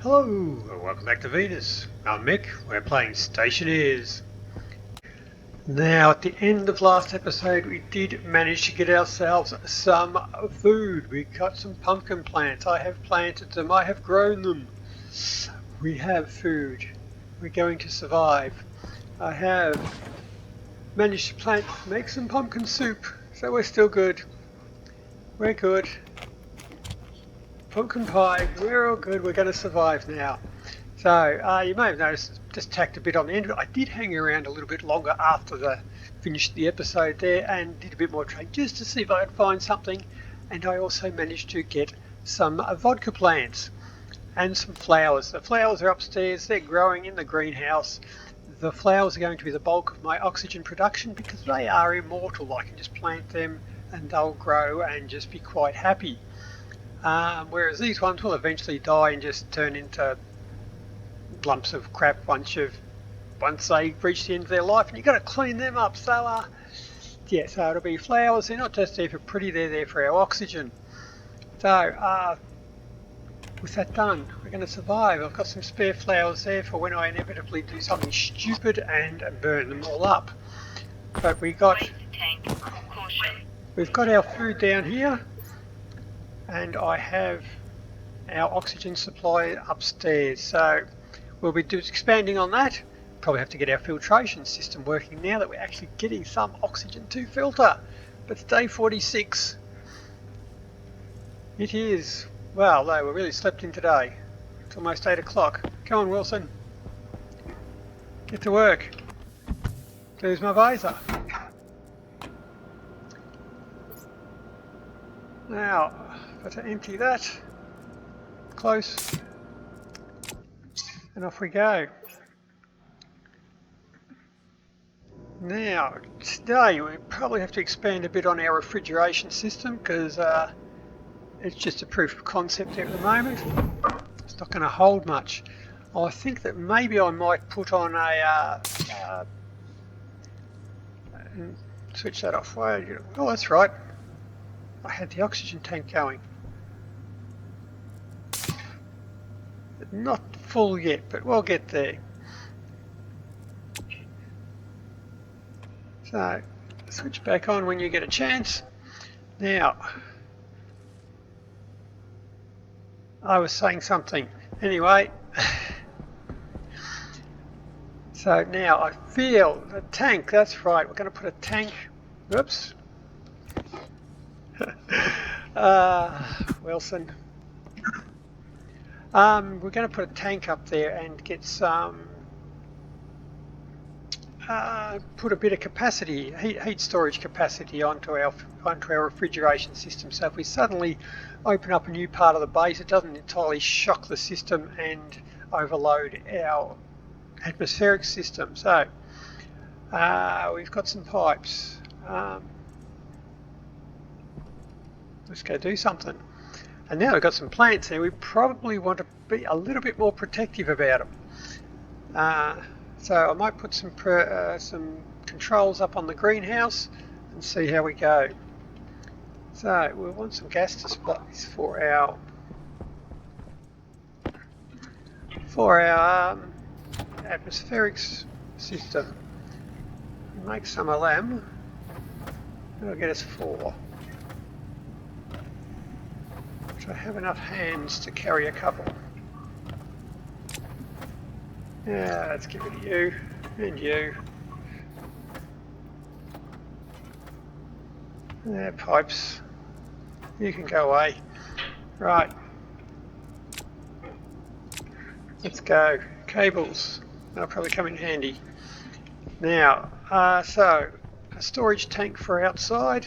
Hello, and welcome back to Venus. I'm Mick. We're playing Stationeers. Now, at the end of last episode, we did manage to get ourselves some food. We got some pumpkin plants. I have planted them. I have grown them. We have food. We're going to survive. I have managed to make some pumpkin soup, so we're still good. We're good. Pumpkin pie, we're all good, we're going to survive now. So you may have noticed, just tacked a bit on the end of it. I did hang around a little bit longer after finished the episode there and did a bit more trading just to see if I could find something. And I also managed to get some vodka plants and some flowers. The flowers are upstairs, they're growing in the greenhouse. The flowers are going to be the bulk of my oxygen production because they are immortal. I can just plant them and they'll grow and just be quite happy. Whereas these ones will eventually die and just turn into lumps of crap once they reach the end of their life, and you've got to clean them up. So yeah, so it'll be flowers. They're not just there for pretty, they're there for our oxygen. So with that done, we're going to survive. I've got some spare flowers there for when I inevitably do something stupid and burn them all up. But we've got our food down here. And I have our oxygen supply upstairs, so we'll be expanding on that. Probably have to get our filtration system working now that we're actually getting some oxygen to filter. But it's day 46. It is. Well, no, we really slept in today. It's almost 8 o'clock. Come on, Wilson. Get to work. There's my visor. Now, got to empty that, close, and off we go. Now, today we probably have to expand a bit on our refrigeration system because it's just a proof of concept there at the moment. It's not going to hold much. I think that maybe I might put on switch that off. Oh, that's right. I had the oxygen tank going. Not full yet, but we'll get there. So, switch back on when you get a chance. Now, I was saying something. Anyway, so now I feel the tank, that's right, we're going to put a tank, whoops. Wilson. We're going to put a tank up there and get some, put a bit of capacity, heat storage capacity onto our refrigeration system. So if we suddenly open up a new part of the base, it doesn't entirely shock the system and overload our atmospheric system. So we've got some pipes. Let's go do something. And now we've got some plants there. We probably want to be a little bit more protective about them. So I might put some controls up on the greenhouse and see how we go. So we'll want some gas displays for our atmospheric system. Make some of them. That'll get us 4. I have enough hands to carry a couple. Yeah, let's give it to you and you. There, pipes. You can go away. Right. Let's go. Cables. They'll probably come in handy. Now, so a storage tank for outside.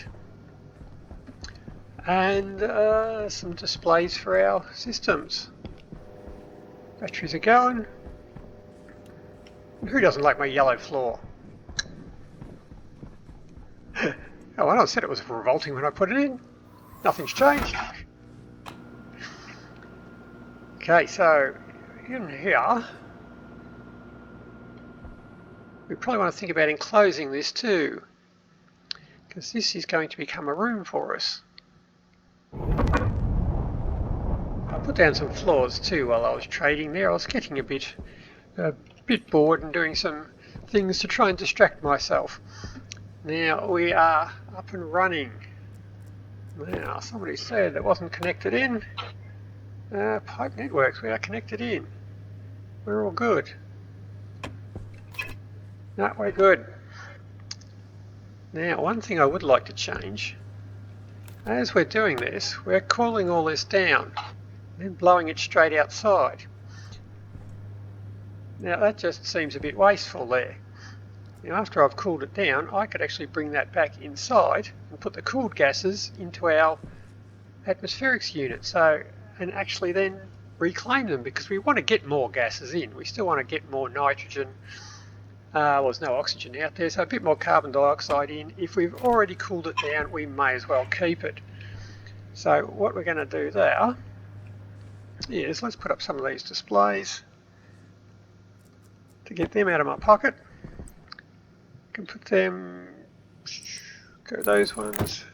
And some displays for our systems. Batteries are going. Who doesn't like my yellow floor? Oh, I said it was revolting when I put it in. Nothing's changed. Okay, so in here, we probably want to think about enclosing this too, because this is going to become a room for us. Put down some floors too while I was trading there. I was getting a bit bored and doing some things to try and distract myself. Now we are up and running. Now somebody said it wasn't connected in. Pipe networks, we are connected in. We're all good. No, we're good. Now one thing I would like to change, as we're doing this, we're cooling all this down and then blowing it straight outside. Now that just seems a bit wasteful there. Now after I've cooled it down, I could actually bring that back inside and put the cooled gases into our atmospherics unit, and actually then reclaim them, because we want to get more gases in. We still want to get more nitrogen. Well, there's no oxygen out there, so a bit more carbon dioxide in. If we've already cooled it down, we may as well keep it. So what we're going to do there is, let's put up some of these displays to get them out of my pocket. I can put them, go those ones,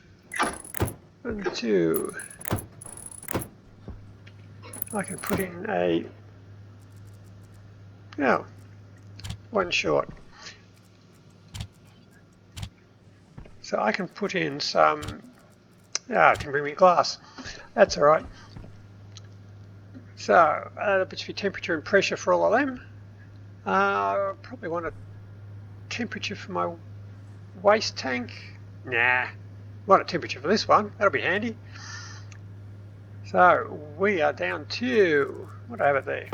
1, 2. I can put in one short. So I can put in some, I can bring me glass. That's alright. So, that puts your temperature and pressure for all of them. Probably want a temperature for my waste tank. Nah, want a temperature for this one. That'll be handy. So we are down to, what do I have it there?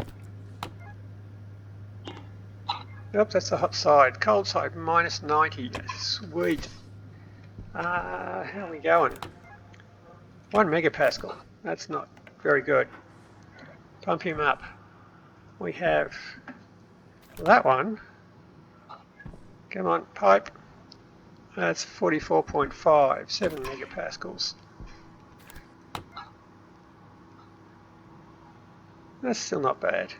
Yep, that's the hot side. Cold side, -90. Sweet. How are we going? 1 megapascal. That's not very good. Pump him up. We have that one. Come on, pipe. That's 44.5, 7 megapascals. That's still not bad.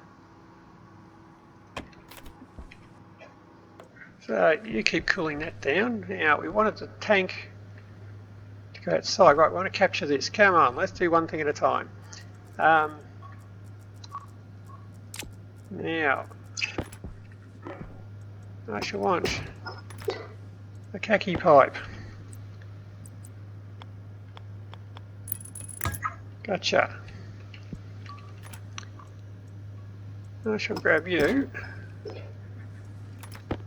So you keep cooling that down. Now we wanted the tank to go outside. Right, we want to capture this. Come on, let's do one thing at a time. Now, I shall want a khaki pipe. Gotcha. I shall grab you.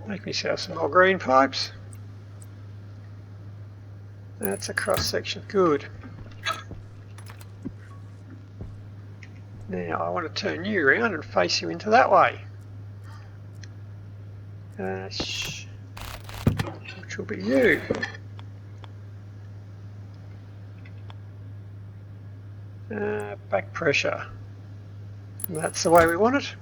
Make myself some more green pipes. That's a cross section. Good. Now I want to turn you around and face you into that way. Which will be you. Back pressure. And that's the way we want it.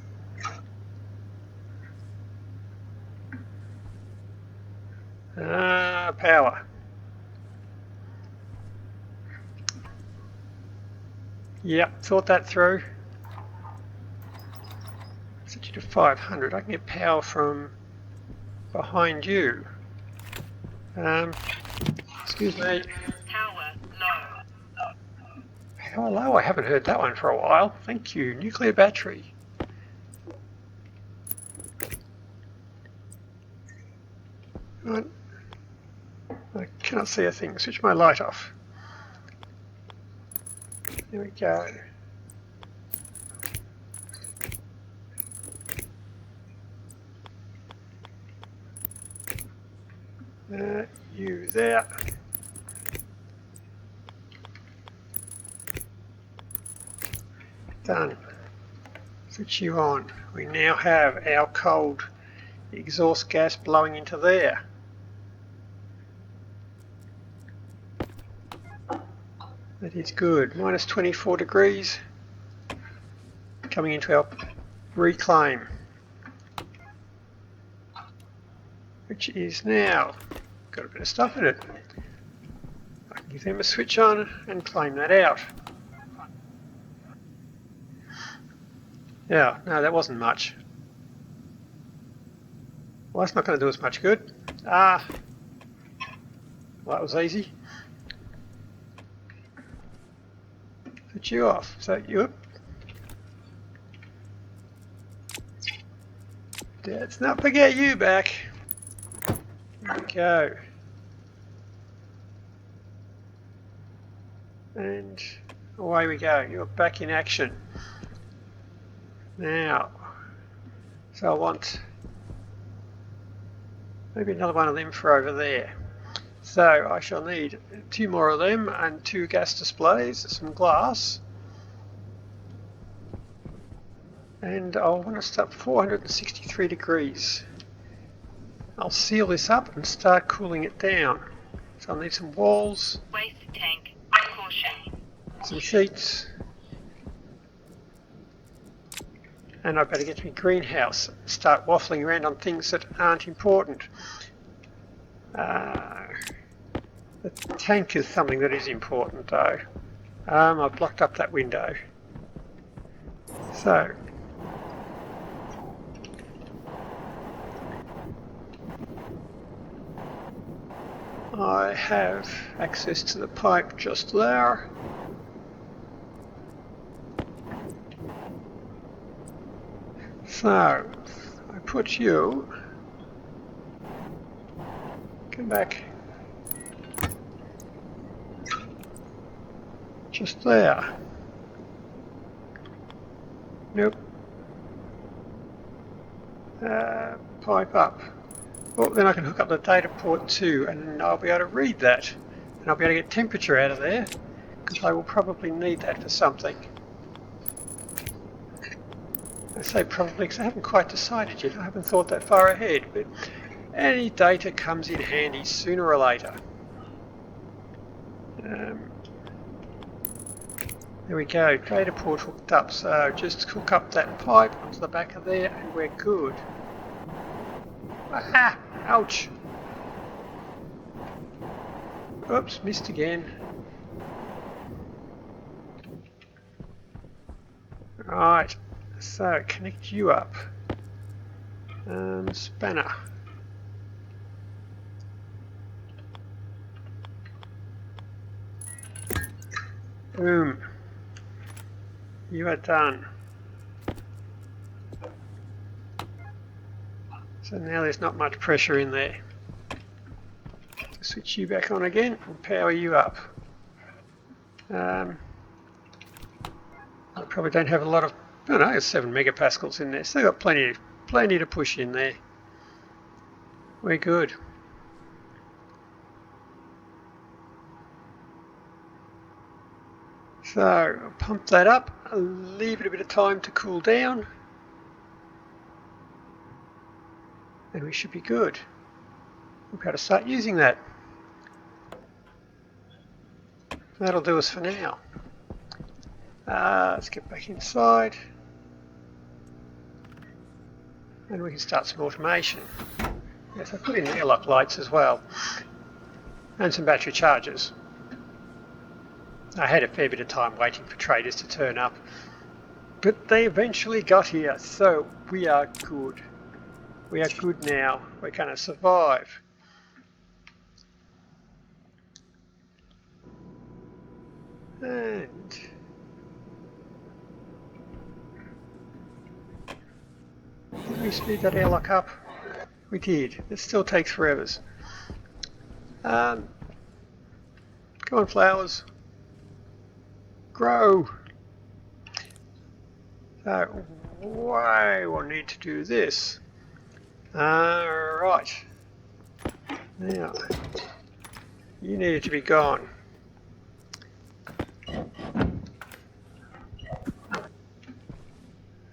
Power. Yep, thought that through. Set you to 500. I can get power from behind you. Excuse me. Power low. Power low? I haven't heard that one for a while. Thank you. Nuclear battery. Right. I cannot see a thing. Switch my light off. There we go. You there. Done. Switch you on. We now have our cold exhaust gas blowing into there. That is good. Minus 24 degrees. Coming into our reclaim, which is now got a bit of stuff in it. I can give them a switch on and claim that out. Yeah, no, that wasn't much. Well, that's not going to do us much good. Well, that was easy. Switch you off. So you Let's not forget you back. There we go. And away we go. You're back in action. Now, so I want maybe another one of them for over there. So I shall need 2 more of them and 2 gas displays, some glass. And I'll want to start 463 degrees. I'll seal this up and start cooling it down. So I'll need some walls, Waste tank. Caution. some sheets, and I better get to my greenhouse and start waffling around on things that aren't important. The tank is something that is important though. I've blocked up that window. So I have access to the pipe just there. So I put you, come back, just there. Nope. Pipe up. Well, then I can hook up the data port too, and I'll be able to read that. And I'll be able to get temperature out of there, because I will probably need that for something. I say probably because I haven't quite decided yet. I haven't thought that far ahead, but any data comes in handy sooner or later. There we go, data port hooked up, so just hook up that pipe onto the back of there and we're good. Ah! Ouch! Oops, missed again. Right, so connect you up. Spanner. Boom. You are done. So now there's not much pressure in there. Switch you back on again and power you up. I probably don't have a lot of, oh no, it's 7 megapascals in there. Still got plenty to push in there. We're good. So I'll pump that up, I'll leave it a bit of time to cool down, and we should be good. We've got to start using that. That'll do us for now. Let's get back inside, and we can start some automation. Yes, I put in airlock lights as well, and some battery chargers. I had a fair bit of time waiting for traders to turn up, but they eventually got here, so we are good. We are good now. We're going to survive. And did we speed that airlock up? We did. It still takes forever. Come on, flowers. Grow. So why will need to do this? Right. Now, you needed to be gone.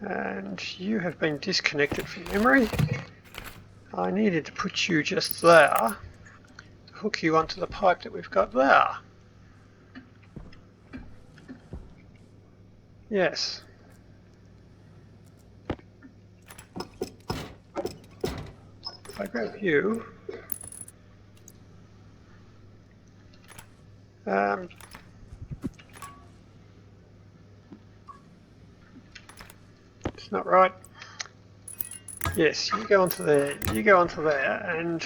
And you have been disconnected from memory. I needed to put you just there to hook you onto the pipe that we've got there. Yes. If I grab you, it's not right. Yes, you go onto there, you go onto there, and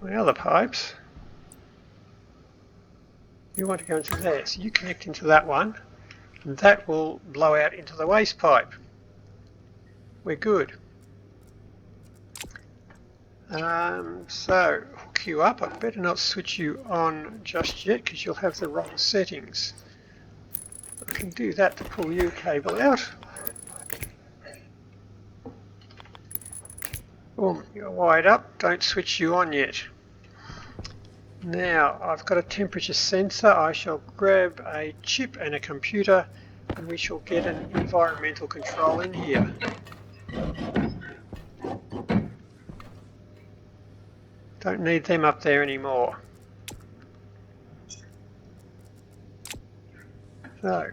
my other pipes, you want to go into there, so you connect into that one, and that will blow out into the waste pipe. we're good. So hook you up. I better not switch you on just yet because you'll have the wrong settings. I can do that to pull your cable out. Boom, you're wired up. Don't switch you on yet. Now I've got a temperature sensor. I shall grab a chip and a computer and we shall get an environmental control in here. Don't need them up there anymore. So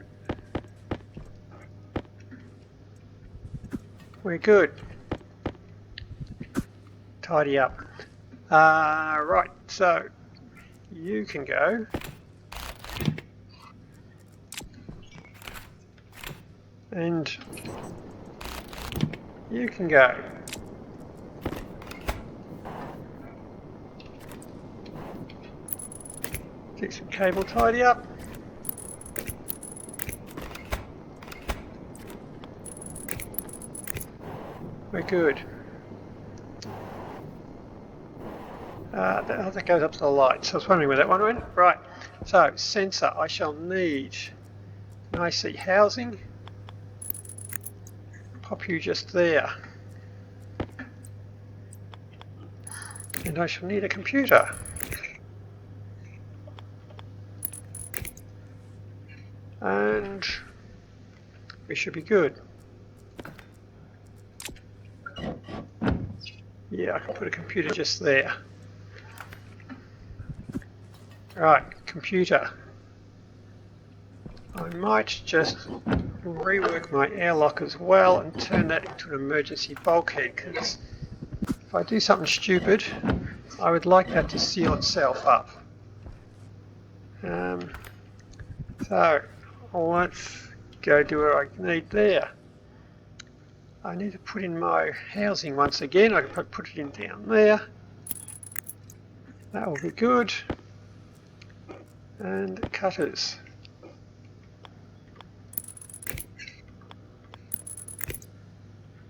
we're good. Tidy up. Right, so you can go. And you can go. Get some cable tidy up. We're good. That goes up to the lights. I was wondering where that one went. Right, so sensor, I shall need an IC housing. Pop you just there. And I shall need a computer. And we should be good. Yeah, I can put a computer just there. Right, computer. I might just rework my airlock as well and turn that into an emergency bulkhead, because if I do something stupid, I would like that to seal itself up. So let's go do what I need there. I need to put in my housing once again. I can put it in down there. That will be good. And cutters.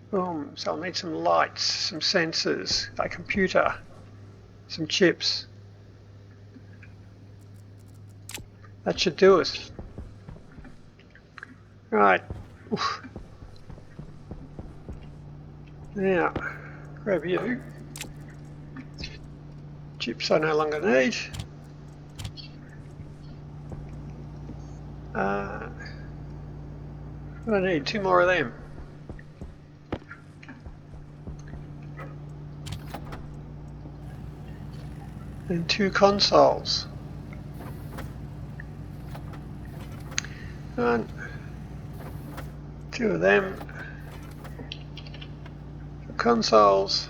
Boom. So I'll need some lights, some sensors, a computer, some chips. That should do us. Right. Oof. Now, grab you. Chips I no longer need. What do I need? 2 more of them. And 2 consoles. 1, 2 of them. Consoles.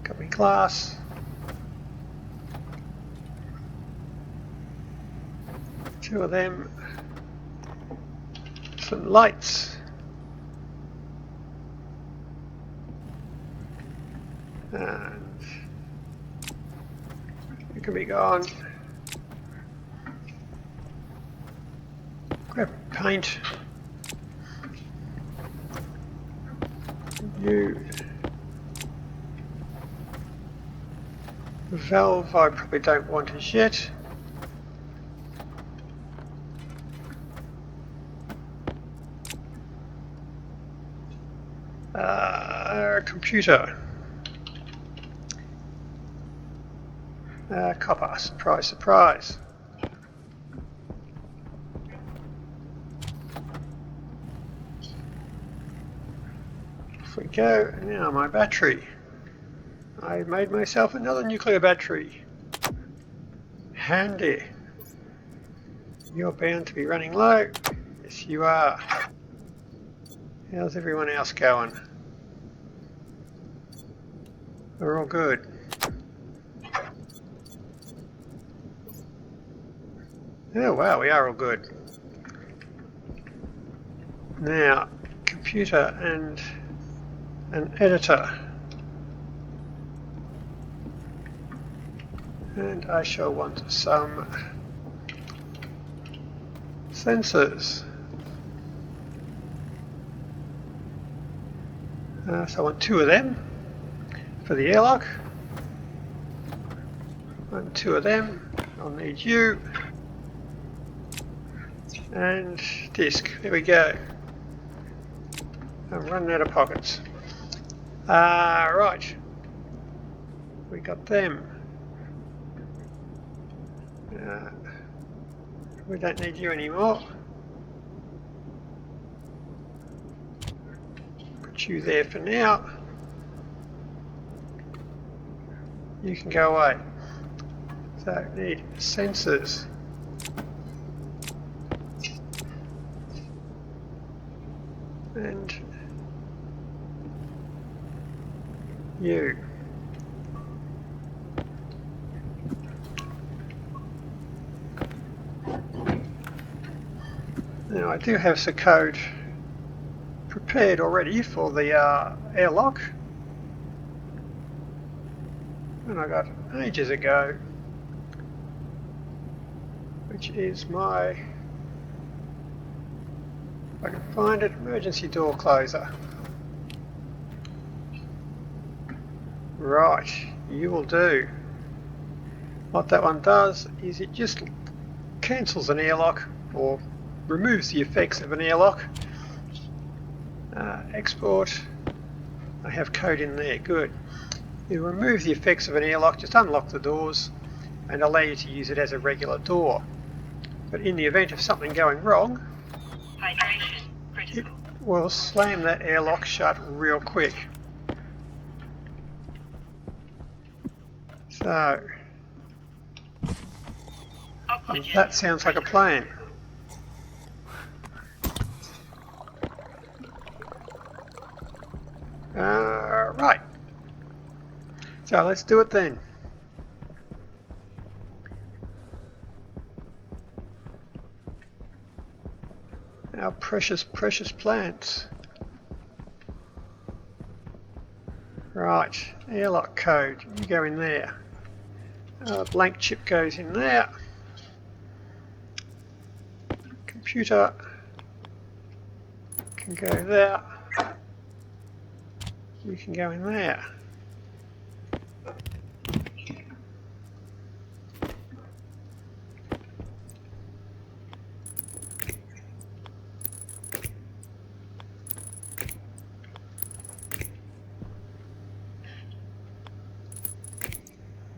Got me glass. Two of them. Some lights. And you can be gone. Grab paint. You. Valve I probably don't want as yet. Computer. Copper, surprise, surprise. Off we go. Now my battery. I made myself another nuclear battery. Handy. You're bound to be running low. Yes, you are. How's everyone else going? We're all good. Oh wow, we are all good. Now, computer and an editor. And I shall want some sensors. So I want 2 of them for the airlock. 1, 2 of them. I'll need you. And disc. There we go. I'm running out of pockets. Right. We got them. We don't need you anymore. Put you there for now. You can go away. So need sensors. And you. Now I do have some code prepared already for the airlock, and I got ages ago, which is my, if I can find it, emergency door closer. Right, you will do. What that one does is it just cancels an airlock or removes the effects of an airlock. Export. I have code in there, good. You remove the effects of an airlock, just unlock the doors and allow you to use it as a regular door. But in the event of something going wrong, Hydration it critical. will slam that airlock shut real quick. So, Oxygen that sounds like a plan. Right. So let's do it then. Our precious, precious plants. Right, airlock code, you go in there. Blank chip goes in there. Computer can go there. You can go in there.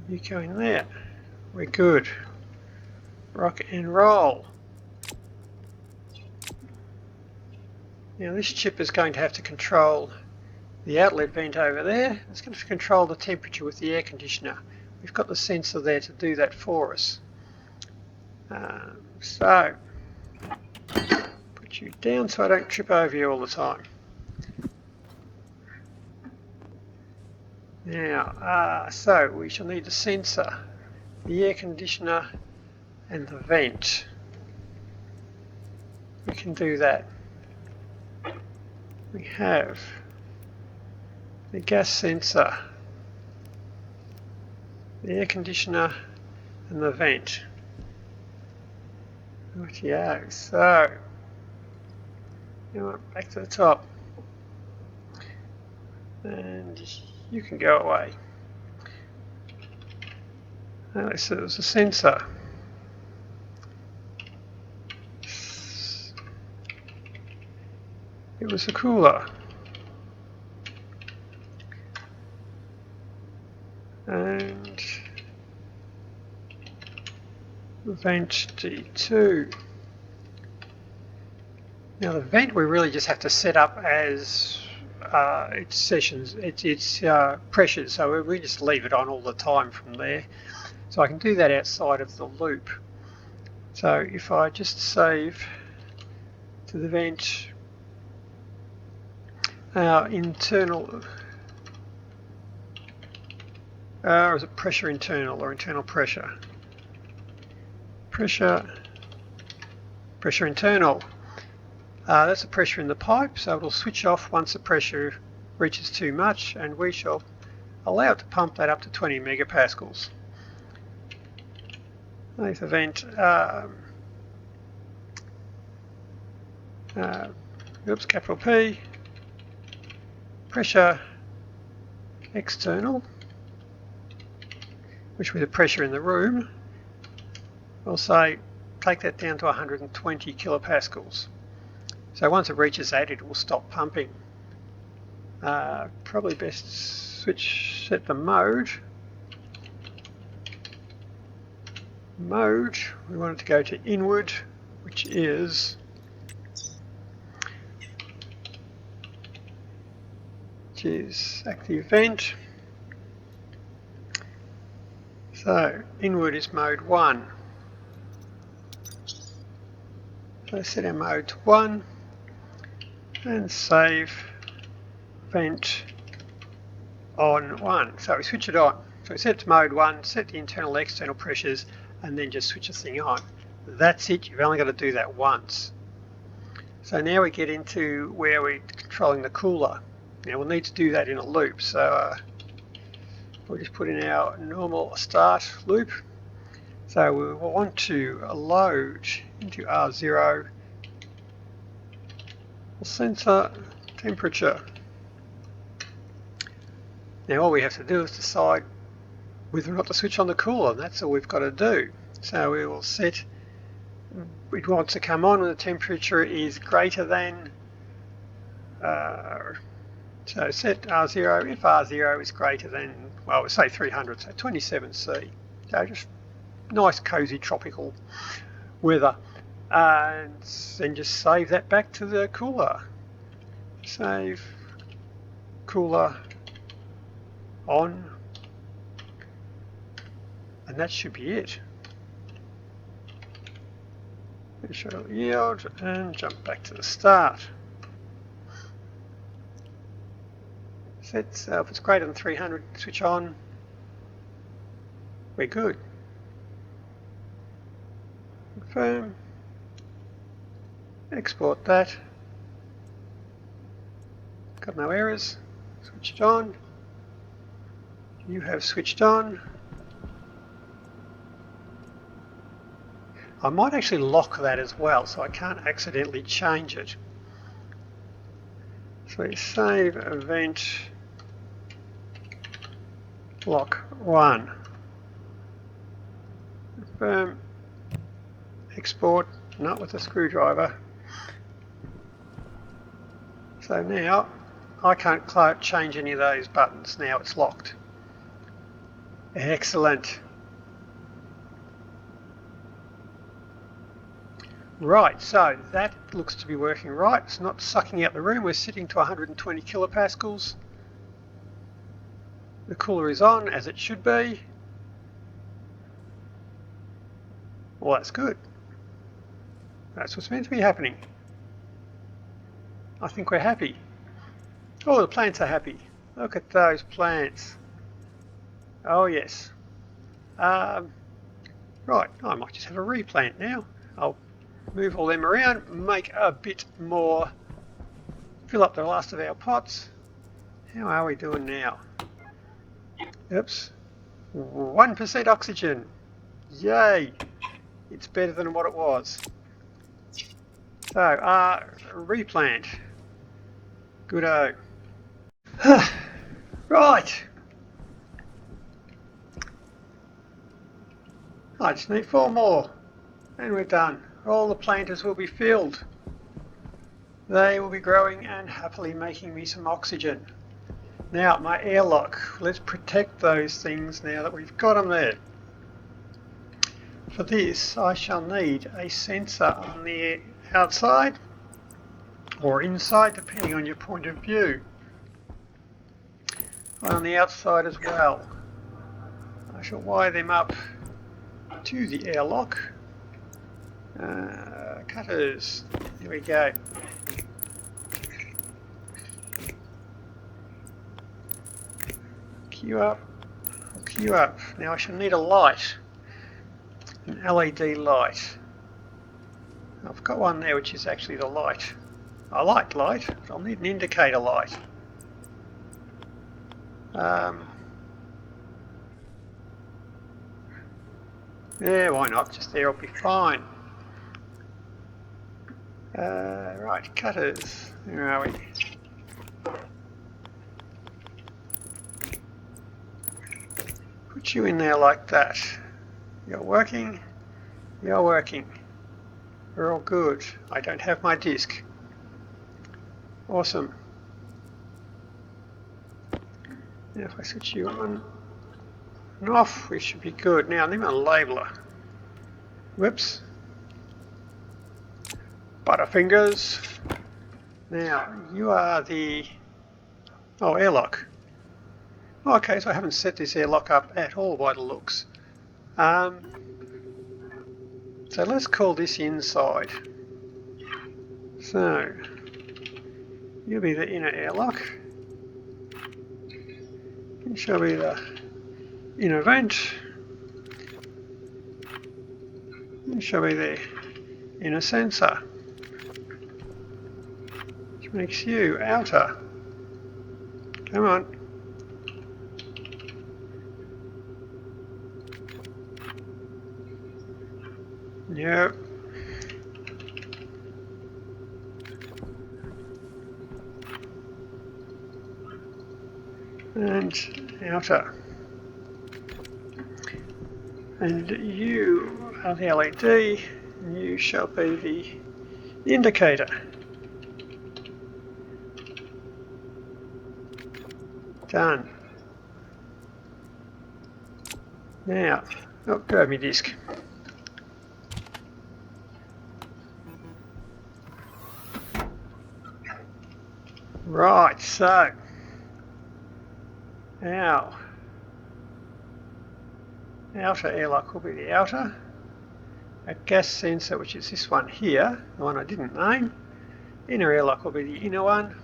You go in there. We're good. Rock and roll. Now this chip is going to have to control the outlet vent over there. It's going to control the temperature with the air conditioner. We've got the sensor there to do that for us. So, put you down so I don't trip over you all the time. Now, so we shall need the sensor, the air conditioner and the vent. We can do that. We have the gas sensor, the air conditioner and the vent. Rightio, so back to the top. And you can go away. So it was a sensor. It was a cooler. And the vent D2. Now the vent we really just have to set up as its sessions, its pressures, so we just leave it on all the time from there. So I can do that outside of the loop. So if I just save to the vent internal, or is it pressure internal or internal pressure? Pressure internal. That's the pressure in the pipe, so it'll switch off once the pressure reaches too much, and we shall allow it to pump that up to 20 megapascals. Leave the vent. Oops, capital P. pressure external, which will be the pressure in the room. We'll say take that down to 120 kilopascals. So once it reaches that, it will stop pumping. Probably best set the mode. We want it to go to inward, which is active vent. So inward is mode 1. So set our mode to 1 and save vent on 1. So we switch it on. So we set it to mode 1, set the internal external pressures, and then just switch the thing on. That's it. You've only got to do that once. So now we get into where we're controlling the cooler. Now we'll need to do that in a loop. So we'll just put in our normal start loop. So we will want to load into R0. We'll sensor temperature. Now all we have to do is decide whether or not to switch on the cooler, and that's all we've got to do. So we will set, it wants to come on when the temperature is greater than, so set R0 if R0 is greater than, well, we'll say 300, so 27C. So just nice cozy tropical weather. And then just save that back to the cooler. Save cooler on, and that should be it. Show yield and jump back to the start. Set if it's greater than 300, switch on. We're good. Confirm. Export that. Got no errors. Switch it on. You have switched on. I might actually lock that as well, so I can't accidentally change it. So we save event lock 1. Confirm. Export, not with a screwdriver. So now I can't change any of those buttons. Now it's locked. Excellent. Right, so that looks to be working right. It's not sucking out the room. We're sitting to 120 kilopascals. The cooler is on, as it should be. Well, that's good. That's what's meant to be happening. I think we're happy. Oh, the plants are happy. Look at those plants. Oh, yes. Right, I might just have a replant now. I'll move all them around, make a bit more, fill up the last of our pots. How are we doing now? Oops. 1% oxygen. Yay. It's better than what it was. So, replant. Good-o. Right. I just need 4 more. And we're done. All the planters will be filled. They will be growing and happily making me some oxygen. Now, my airlock. Let's protect those things now that we've got them there. For this, I shall need a sensor on the outside or inside, depending on your point of view. On the outside as well. I shall wire them up to the airlock. Cutters. Here we go. Queue up. I'll queue up. Now I shall need a light. An LED light. I've got one there which is actually the light. I like light, but I'll need an indicator light. Yeah, why not? Just there will be fine. Right, cutters. Where are we? put you in there like that. You're working. You're working. We're all good. I don't have my disc. Awesome. Now if I switch you on and off, we should be good. Now leave my labeler. Whoops. Butterfingers. Now you are the airlock. Okay, so I haven't set this airlock up at all by the looks. So let's call this inside. So you'll be the inner airlock. You shall be the inner vent. You shall be the inner sensor, which makes you outer. Come on. Yep. And outer. And you are the LED, and you shall be the indicator. Done. Now, grab me disc. Right, so our outer airlock will be the outer. A gas sensor, which is this one here, the one I didn't name. Inner airlock will be the inner one.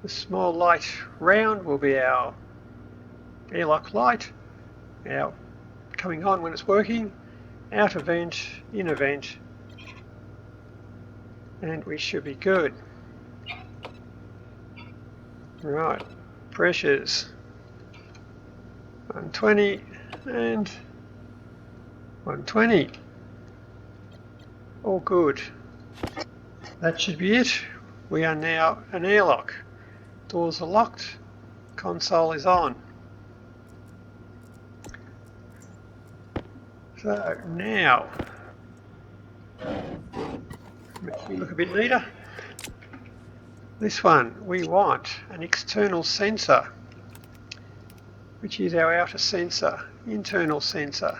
The small light round will be our airlock light, our coming on when it's working. Outer vent, inner vent, and we should be good. Right, pressures 120 and 120. All good. That should be it. We are now an airlock. Doors are locked, console is on. So now, make me look a bit neater. This one, we want an external sensor, which is our outer sensor, internal sensor,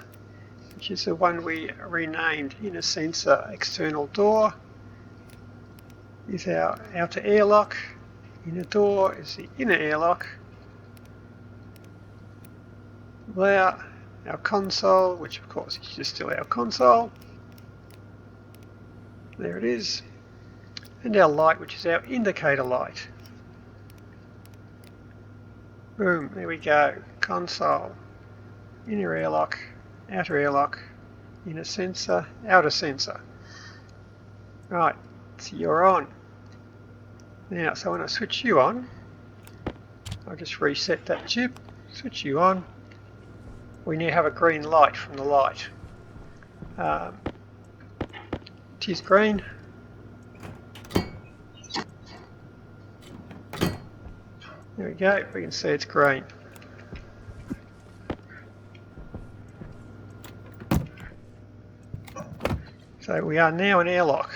which is the one we renamed inner sensor. External door is our outer airlock, inner door is the inner airlock. There, our console, which of course is just still our console. There it is. And our light, which is our indicator light. Boom, there we go. Console, inner airlock, outer airlock, inner sensor, outer sensor. Right, so you're on. Now, so when I switch you on, I'll just reset that chip, switch you on. We now have a green light from the light. It is green. There we go, we can see it's green. So we are now an airlock.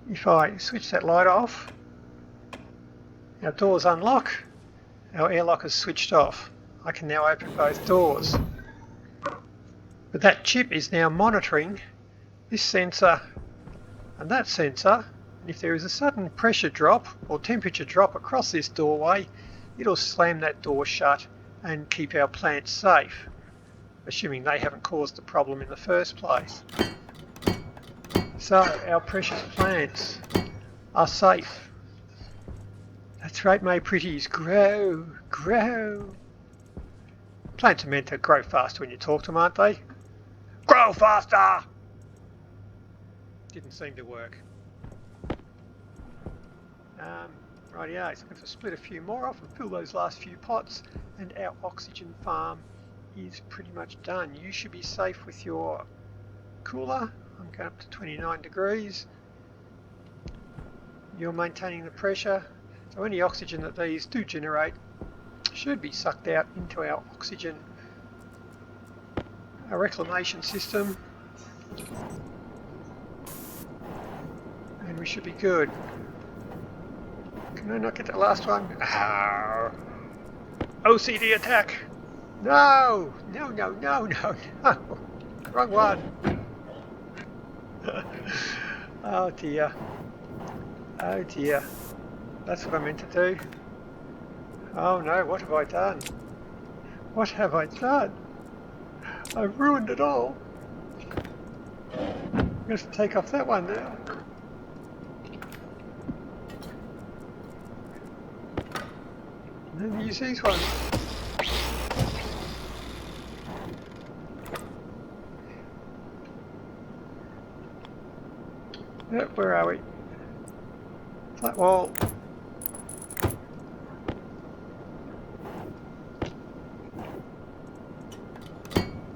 If I switch that light off, our doors unlock, our airlock is switched off. I can now open both doors. But that chip is now monitoring this sensor and that sensor. And if there is a sudden pressure drop or temperature drop across this doorway, it'll slam that door shut and keep our plants safe, assuming they haven't caused the problem in the first place. So our precious plants are safe. That's right, my pretties, grow, grow. Plants are meant to grow faster when you talk to them, aren't they? Grow faster! Didn't seem to work. Rightio, so I'm going to split a few more off and fill those last few pots, and our oxygen farm is pretty much done. You should be safe with your cooler. I'm going up to 29 degrees. You're maintaining the pressure, so any oxygen that these do generate should be sucked out into our oxygen, our reclamation system, and we should be good. Can I not get that last one? Ah, OCD attack! No! No, no, no, no, no! Wrong one! Oh dear. Oh dear. That's what I meant to do. Oh no, what have I done? What have I done? I've ruined it all. I'm going to take off that one now. And then use these ones. Yep, where are we? Flat wall.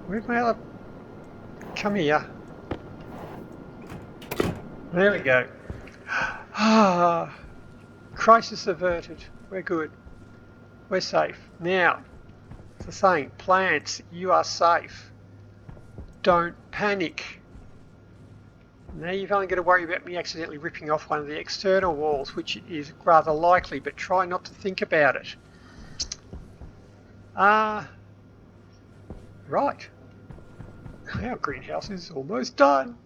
Where's my other... Come here. There we go. Ah, crisis averted. We're good. We're safe. Now, it's the saying, plants, you are safe. Don't panic. Now you've only got to worry about me accidentally ripping off one of the external walls, which is rather likely, but try not to think about it. Right. Our greenhouse is almost done,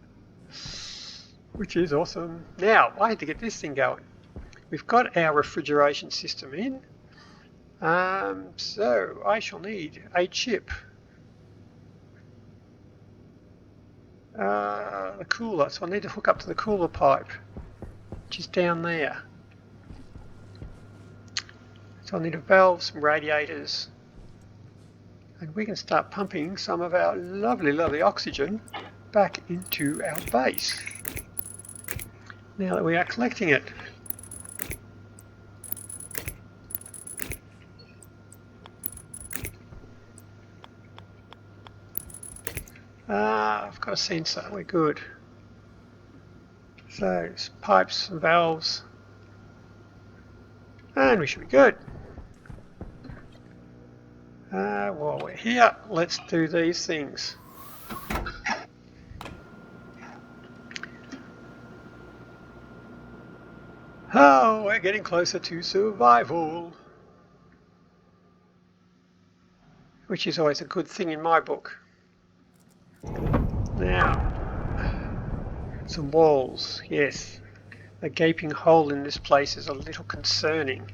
which is awesome. Now, I had to get this thing going. We've got our refrigeration system in, so I shall need a chip. The cooler, so I need to hook up to the cooler pipe, which is down there. So I need a valve, some radiators, and we can start pumping some of our lovely, lovely oxygen back into our base. Now that we are collecting it. I've got a sensor, we're good. So, pipes and valves, and we should be good. While we're here, let's do these things. Oh, we're getting closer to survival, which is always a good thing in my book. Now, some walls, yes. The gaping hole in this place is a little concerning.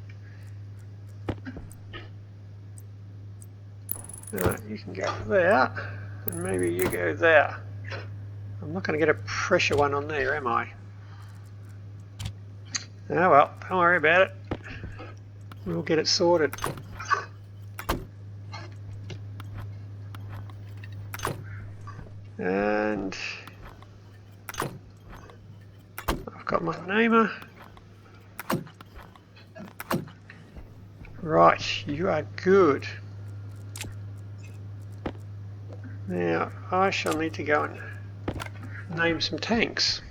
You can go there, and maybe you go there. I'm not going to get a pressure one on there, am I? Oh well, don't worry about it. We'll get it sorted. And I've got my namer. Right, you are good. Now I shall need to go and name some tanks.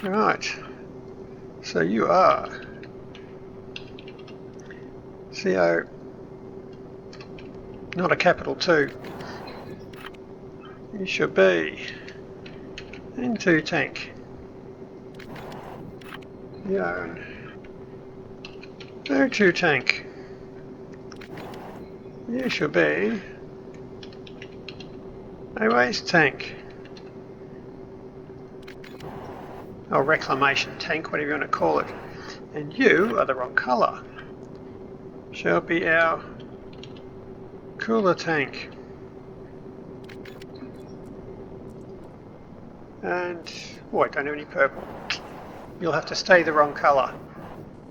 Right, so you are CO, not a capital 2. You should be into tank. Yeah, O2 tank. You should be a waste tank. Or reclamation tank, whatever you want to call it. And you are the wrong colour. Shall be our cooler tank. And, oh, I don't have any purple. You'll have to stay the wrong colour.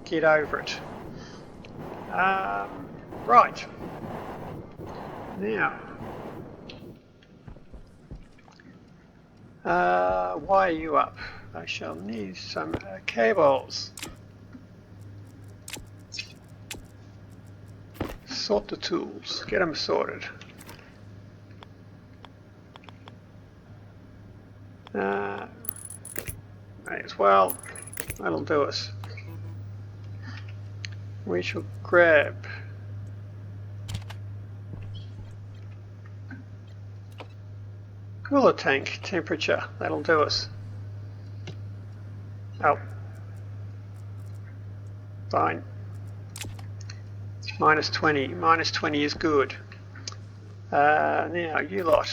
Get over it. Right. Now, why are you up? I shall need some cables. Sort the tools. Get them sorted. may as well. That'll do us. We shall grab cooler tank temperature. That'll do us. Oh, fine. Minus 20. Minus 20 is good. Now, you lot.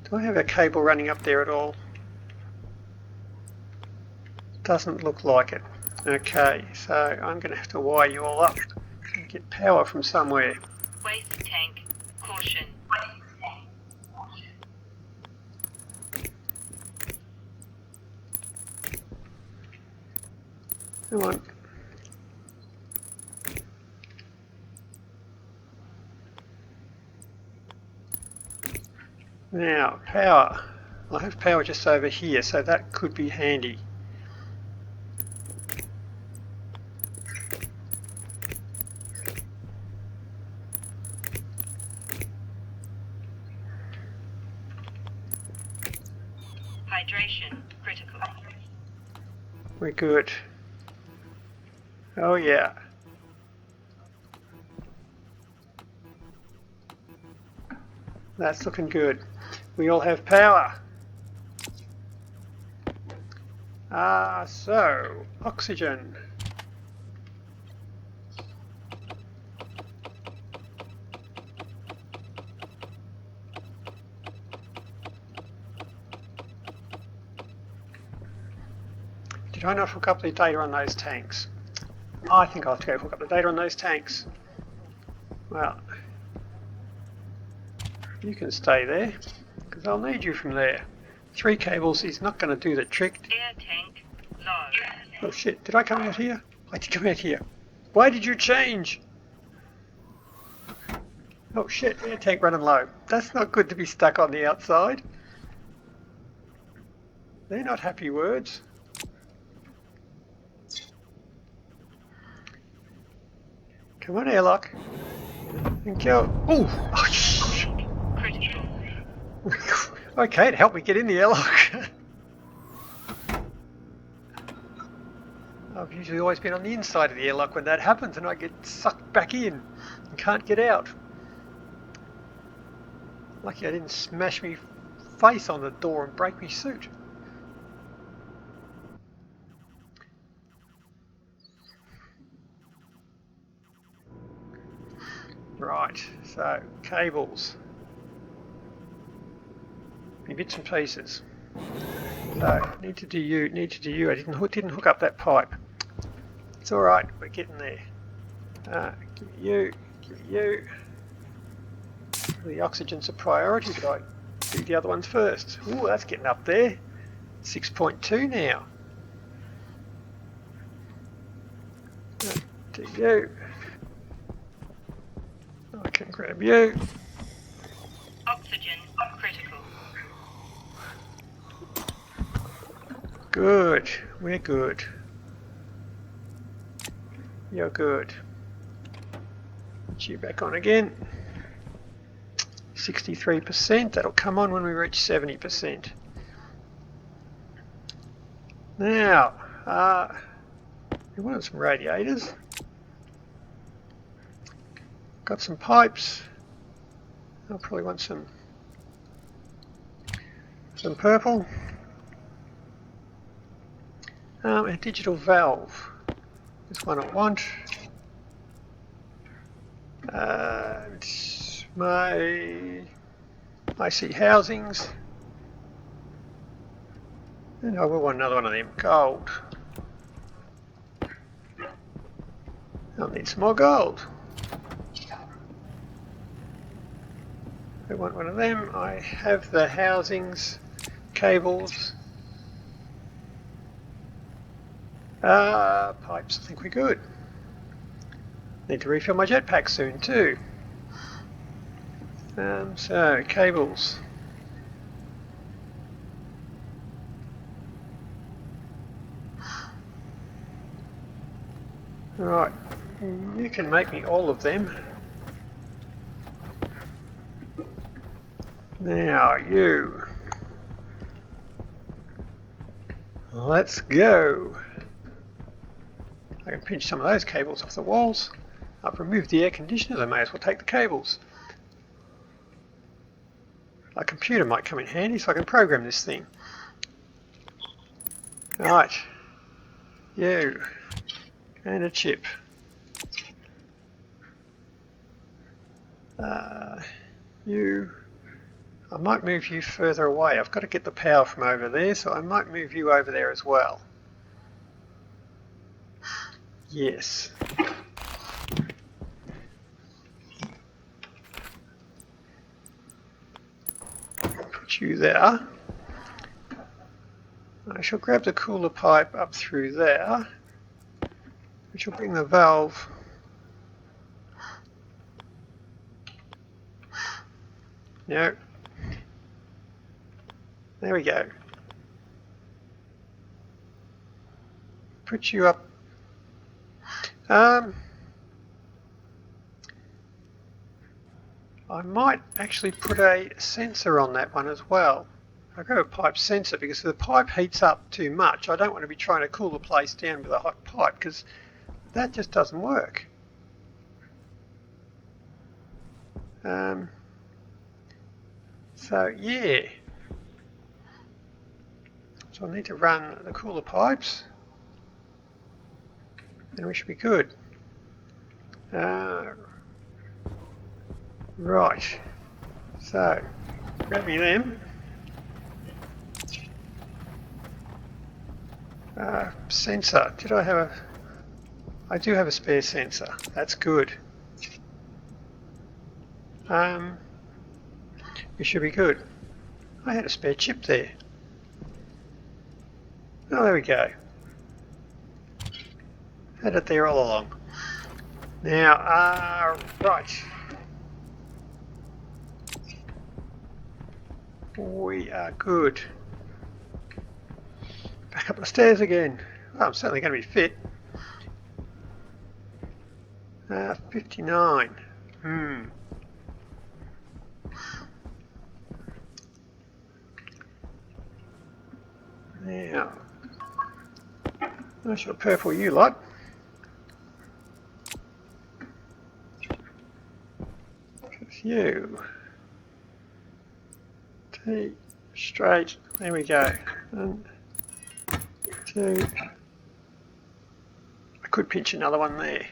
Do I have a cable running up there at all? Doesn't look like it. Okay, so I'm going to have to wire you all up and get power from somewhere. Waste tank. Caution. Come on. Now, power. I have power just over here, so that could be handy. Hydration. Critical. We're good. Oh yeah. That's looking good. We all have power. So, oxygen. Did I not hook up the data on those tanks? I think I'll have to go hook up the data on those tanks. Well, you can stay there, because I'll need you from there. 3 cables is not going to do the trick. Air tank. Low. Oh shit, did I come out here? I did come out here. Why did you change? Oh shit, air tank running low. That's not good to be stuck on the outside. They're not happy words. Come on, Airlock. Thank you. Ooh. Oh, shh. Critical. Okay, it helped me get in the airlock. I've usually always been on the inside of the airlock when that happens and I get sucked back in and can't get out. Lucky I didn't smash me face on the door and break me suit. Right, so cables. Be bits and pieces. So need to do you. I didn't hook up that pipe. It's all right. We're getting there. Give me you. Give me you. The oxygen's a priority, but I do the other ones first. Ooh, that's getting up there. 6.2 now. Do you. I can grab you. Oxygen. Critical. Good. We're good. You're good. Put you back on again. 63%. That'll come on when we reach 70%. Now, we wanted some radiators. Got some pipes. I'll probably want some purple. A digital valve. This one I want. My IC housings. And I will want another one of them. Gold. I'll need some more gold. I want one of them. I have the housings, cables, pipes. I think we're good. Need to refill my jetpack soon too. So cables. Right, you can make me all of them. Now you. Let's go. I can pinch some of those cables off the walls. I've removed the air conditioners, I may as well take the cables. A computer might come in handy so I can program this thing. Right, you, and a chip. You, I might move you further away. I've got to get the power from over there, so I might move you over there as well. Yes. Put you there. I shall grab the cooler pipe up through there, which will bring the valve no. There we go. Put you up. I might actually put a sensor on that one as well. I've got a pipe sensor because if the pipe heats up too much, I don't want to be trying to cool the place down with a hot pipe because that just doesn't work. So yeah, so I need to run the cooler pipes and we should be good. Right, so grab me them. Sensor, did I have a... I do have a spare sensor, that's good. It should be good. I had a spare chip there. Oh, there we go. Had it there all along. Now, right. We are good. Back up the stairs again. Oh, I'm certainly going to be fit. 59. Now, I shall purple you lot. It's you. T, straight. There we go. 1, 2. I could pinch another one there.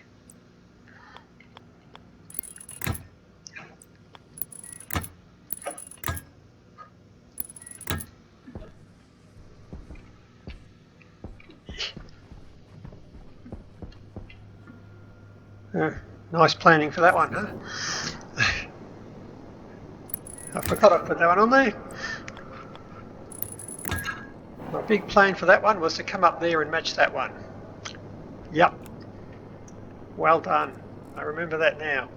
Nice planning for that one, huh? I forgot I put that one on there. My big plan for that one was to come up there and match that one. Yep. Well done. I remember that now.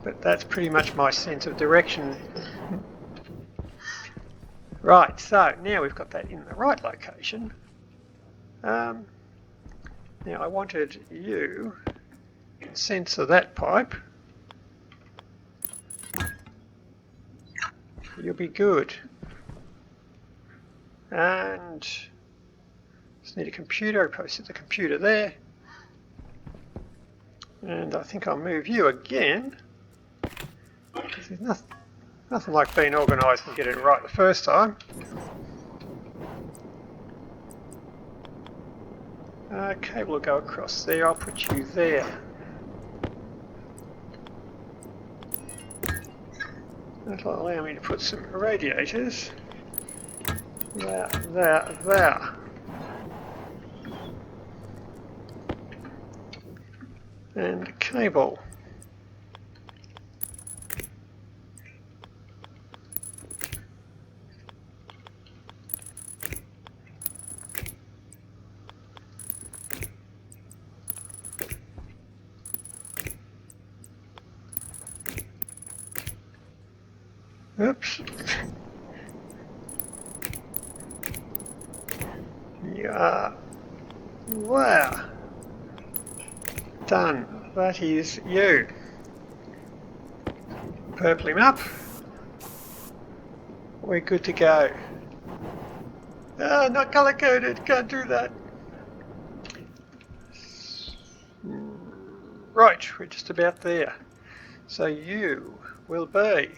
But that's pretty much my sense of direction. Right, so now we've got that in the right location. Now I wanted you to sensor that pipe. You'll be good. And just need a computer. I'll probably set the computer there. And I think I'll move you again. There's nothing like being organised and getting it right the first time. Cable will go across there. I'll put you there. That'll allow me to put some radiators. There. And a cable. Oops. Yeah. Wow. Done. That is you. Purple him up. We're good to go. Ah, not color coded. Can't do that. Right, we're just about there. So you will be.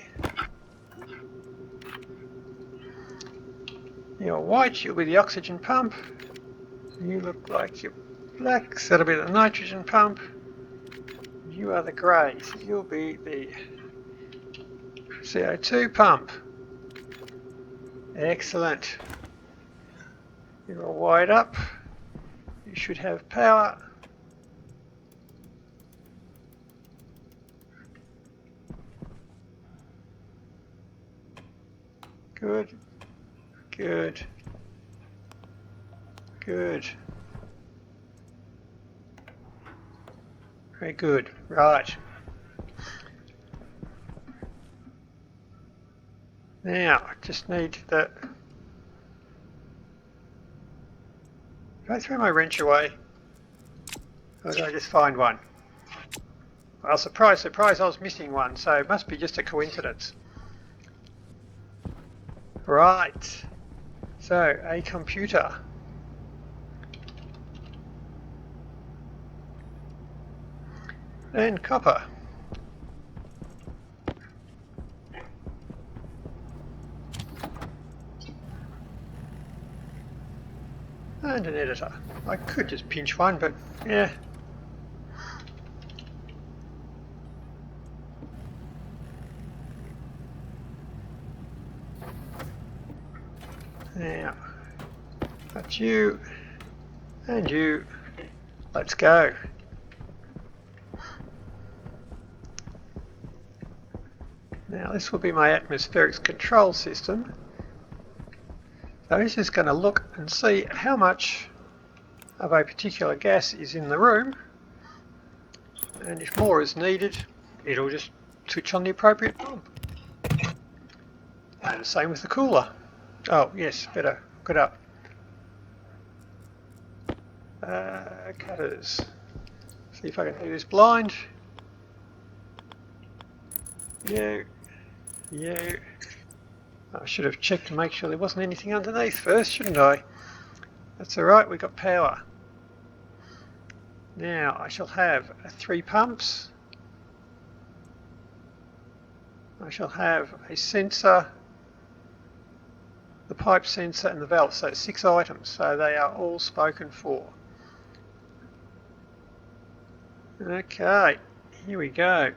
You're white, you'll be the oxygen pump. You look like you're black, so that'll be the nitrogen pump. You are the grey, so you'll be the CO2 pump. Excellent. You're all wired up. You should have power. Good. Good. Good. Very good. Right. Now, I just need the... Did I throw my wrench away? Or did I just find one? Well, surprise, surprise, I was missing one, so it must be just a coincidence. Right. So, a computer. And copper. And an editor. I could just pinch one, but yeah. Now, that's you, and you. Let's go. Now this will be my atmospherics control system. So it's just going to look and see how much of a particular gas is in the room, and if more is needed, it'll just switch on the appropriate pump. And the same with the cooler. Oh yes, better look it up. Cutters. See if I can do this blind. You. I should have checked to make sure there wasn't anything underneath first, shouldn't I? That's alright, we've got power. Now I shall have 3 pumps. I shall have a sensor, the pipe sensor and the valve, so 6 items, so they are all spoken for. Okay, here we go.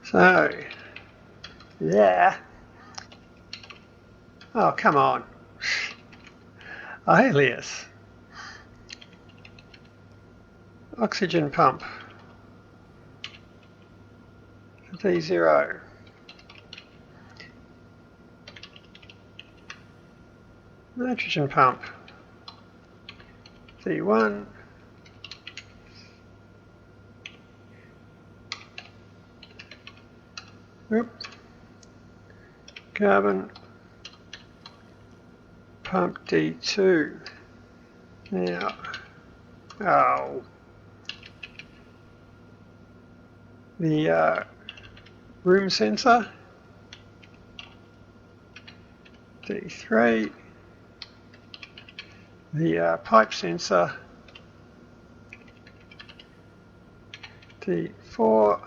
So, yeah. Oh, come on. Alias. Oxygen pump. D0. Nitrogen pump. D1. Oop. Carbon pump D2. Now, the room sensor D3. The pipe sensor D4.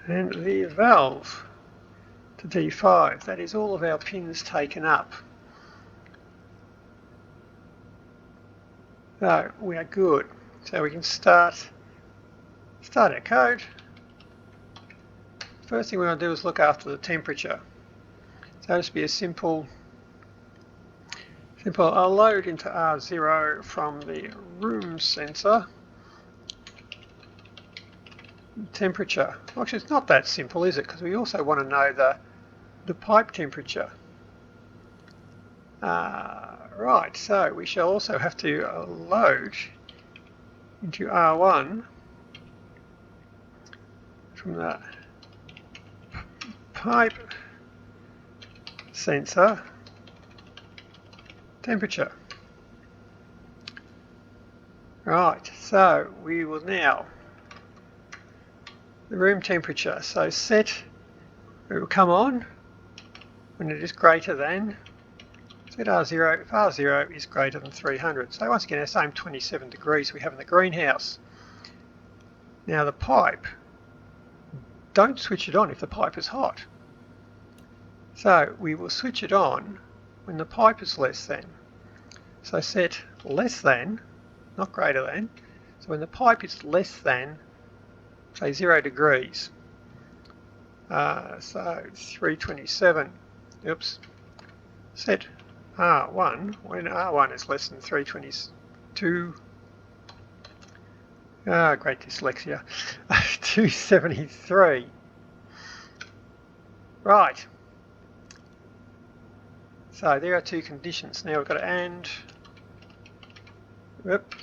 And the valve to D5. That is all of our pins taken up. So we are good. So we can start our code. First thing we want to do is look after the temperature. So this will be a simple, I'll load into R0 from the room sensor. Temperature. Actually, it's not that simple, is it? Because we also want to know the pipe temperature. Right, so we shall also have to load into R1 from the pipe sensor temperature. Right, so we will now the room temperature, so set It will come on when it is greater than, set R0 if R0 is greater than 300. So once again, our same 27 degrees we have in the greenhouse. Now the pipe, don't switch it on if the pipe is hot. So we will switch it on when the pipe is less than. So set less than, not greater than. So when the pipe is less than, say 0 degrees. So 327, oops, set R1 when R1 is less than 322, great dyslexia, 273. Right, so there are two conditions. Now we've got to and, whoop.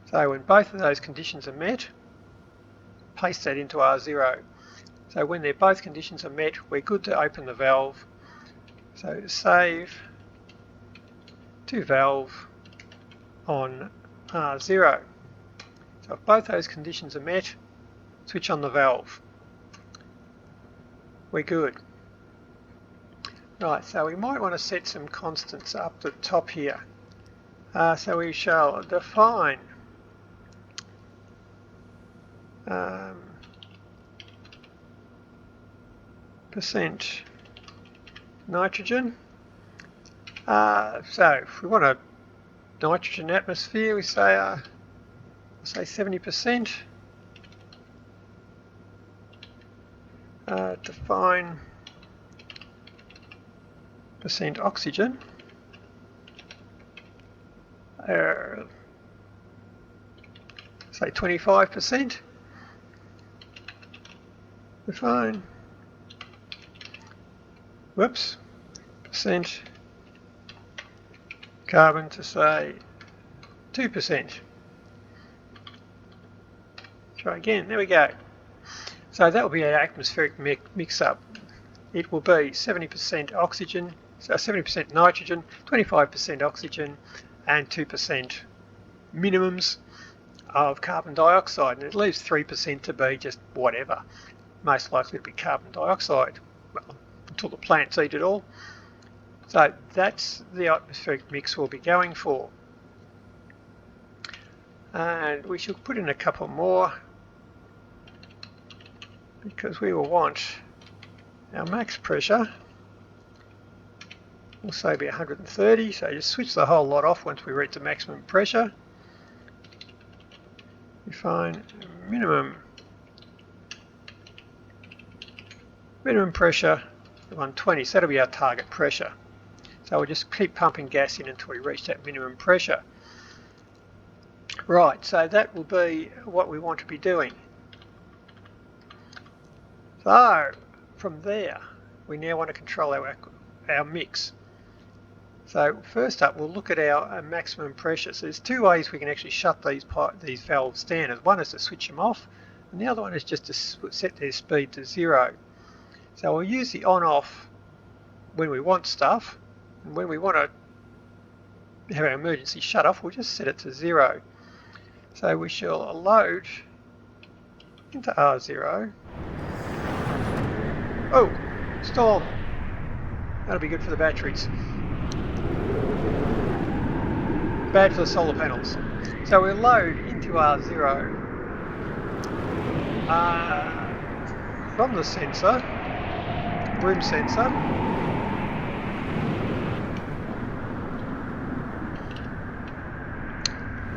So when both of those conditions are met, paste that into R0. So when they're both conditions are met, we're good to open the valve. So save to valve on R0. So if both those conditions are met, switch on the valve. We're good. Right, so we might want to set some constants up the top here. So we shall define percent nitrogen. So if we want a nitrogen atmosphere, we say 70%. Define percent oxygen. Say 25%. Define. Whoops. Percent carbon to say 2%. Try again. There we go. So that will be our atmospheric mix-up. It will be 70% oxygen, so 70% nitrogen, 25% oxygen, and 2% minimums of carbon dioxide. And it leaves 3% to be just whatever. Most likely to be carbon dioxide, well, until the plants eat it all. So that's the atmospheric mix we'll be going for. And we should put in a couple more, because we will want our max pressure will say be 130, so just switch the whole lot off once we reach the maximum pressure. We find minimum pressure 120, so that'll be our target pressure. So we'll just keep pumping gas in until we reach that minimum pressure. Right, so that will be what we want to be doing. So from there, we now want to control our mix. So first up, we'll look at our maximum pressure. So there's two ways we can actually shut these valves down. One is to switch them off, and the other one is just to set their speed to 0. So we'll use the on-off when we want stuff, and when we want to have our emergency shut off, we'll just set it to 0. So we shall load into R0. Oh, storm. That'll be good for the batteries. Bad for the solar panels. So we'll load into R0 from the sensor, room sensor.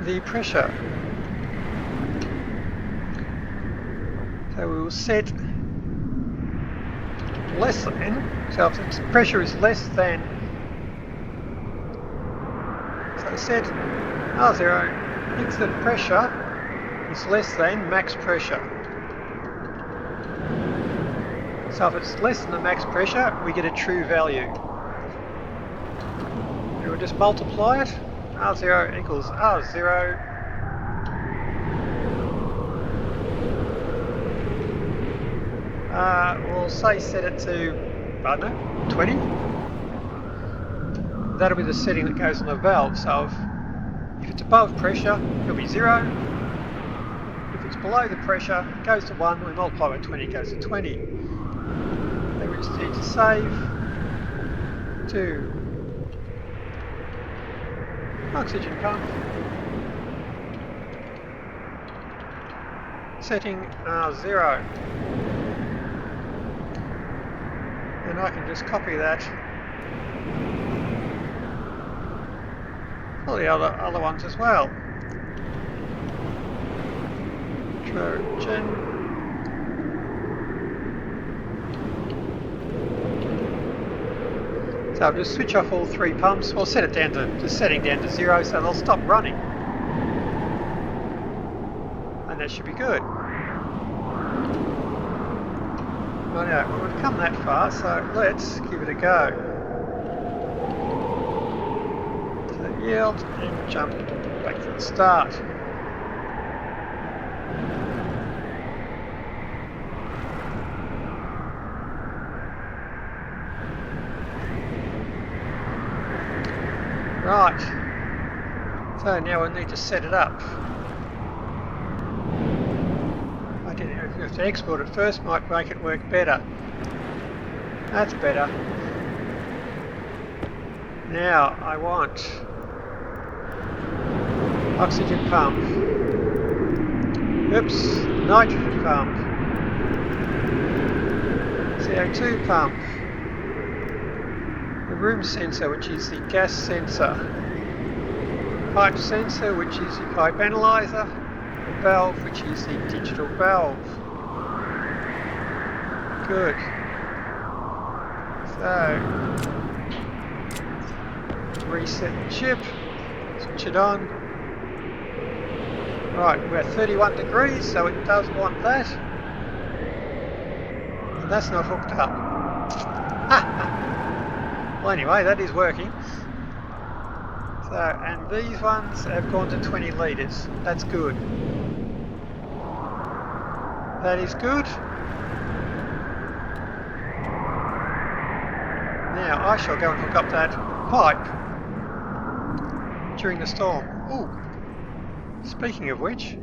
The pressure. So we will set less than, so if the pressure is less than, so set R0 if the pressure is less than max pressure. So if it's less than the max pressure, we get a true value. We will just multiply it. R0 equals R0 we'll say set it to, I don't know, 20. That'll be the setting that goes on the valve. So if it's above pressure, it'll be 0. If it's below the pressure, it goes to 1. We multiply by 20, it goes to 20. Then we just need to save to oxygen pump. Setting 0. And I can just copy that for the other ones as well. Trojan. So I'll just switch off all 3 pumps. We'll set it down to just setting down to 0, so they'll stop running. And that should be good. Well, now we've come that far, so let's give it a go. So yield and jump back to the start. Right. So now we need to set it up. I didn't know if you have to export it first, might make it work better. That's better. Now I want oxygen pump. Oops, nitrogen pump. CO2 pump. The room sensor, which is the gas sensor. Pipe sensor, which is the pipe analyzer. Valve, which is the digital valve. Good. So, reset the chip, switch it on. Right, we're at 31 degrees, so it does want that. And that's not hooked up. Well, anyway, that is working. So, and these ones have gone to 20 litres. That's good. That is good. Now I shall go and hook up that pipe during the storm. Ooh. Speaking of which,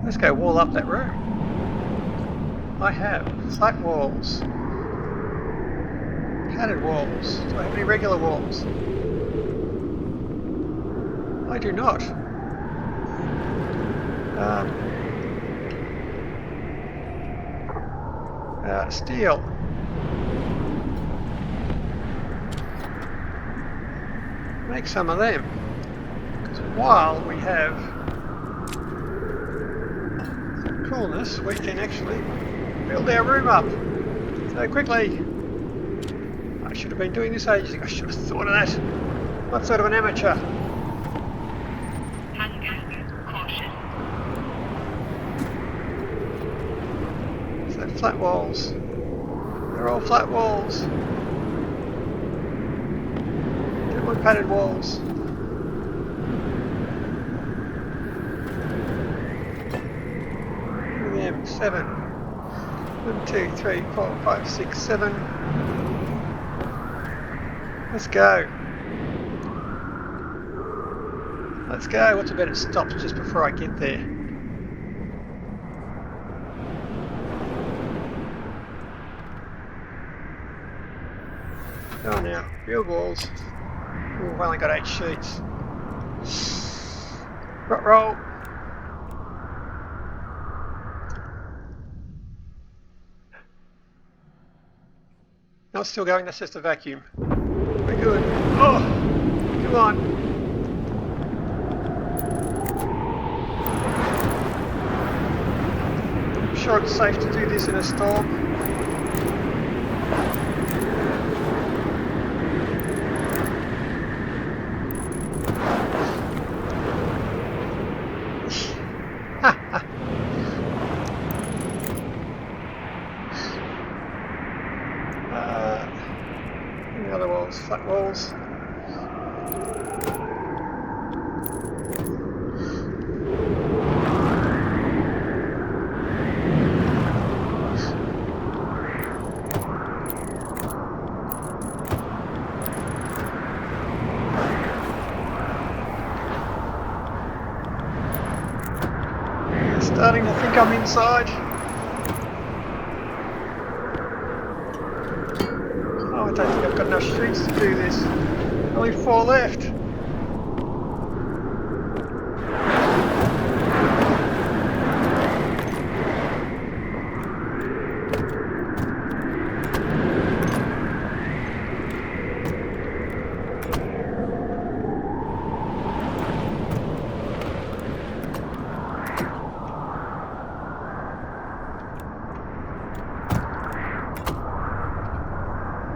let's go wall up that room. I have flat walls, padded walls. Do I have any regular walls? I do not. Steel. Make some of them. Because while we have coolness, we can actually build our room up. So quickly. I should have been doing this ages ago. I should have thought of that. What sort of an amateur? So flat walls. They're all flat walls. Get more padded walls. Look at them. 7. 1, 2, 3, 4, 5, 6, 7. Let's go. Let's go. What's about it stops just before I get there? Oh, now, build walls. Ooh, I've only got 8 sheets. Roll. No, it's still going. That's just a vacuum. We're good. Oh, come on. I'm sure it's safe to do this in a storm. Any other walls? Flat walls. starting to think I'm inside. Oh, I don't think I've got enough streets to do this. Only 4 left.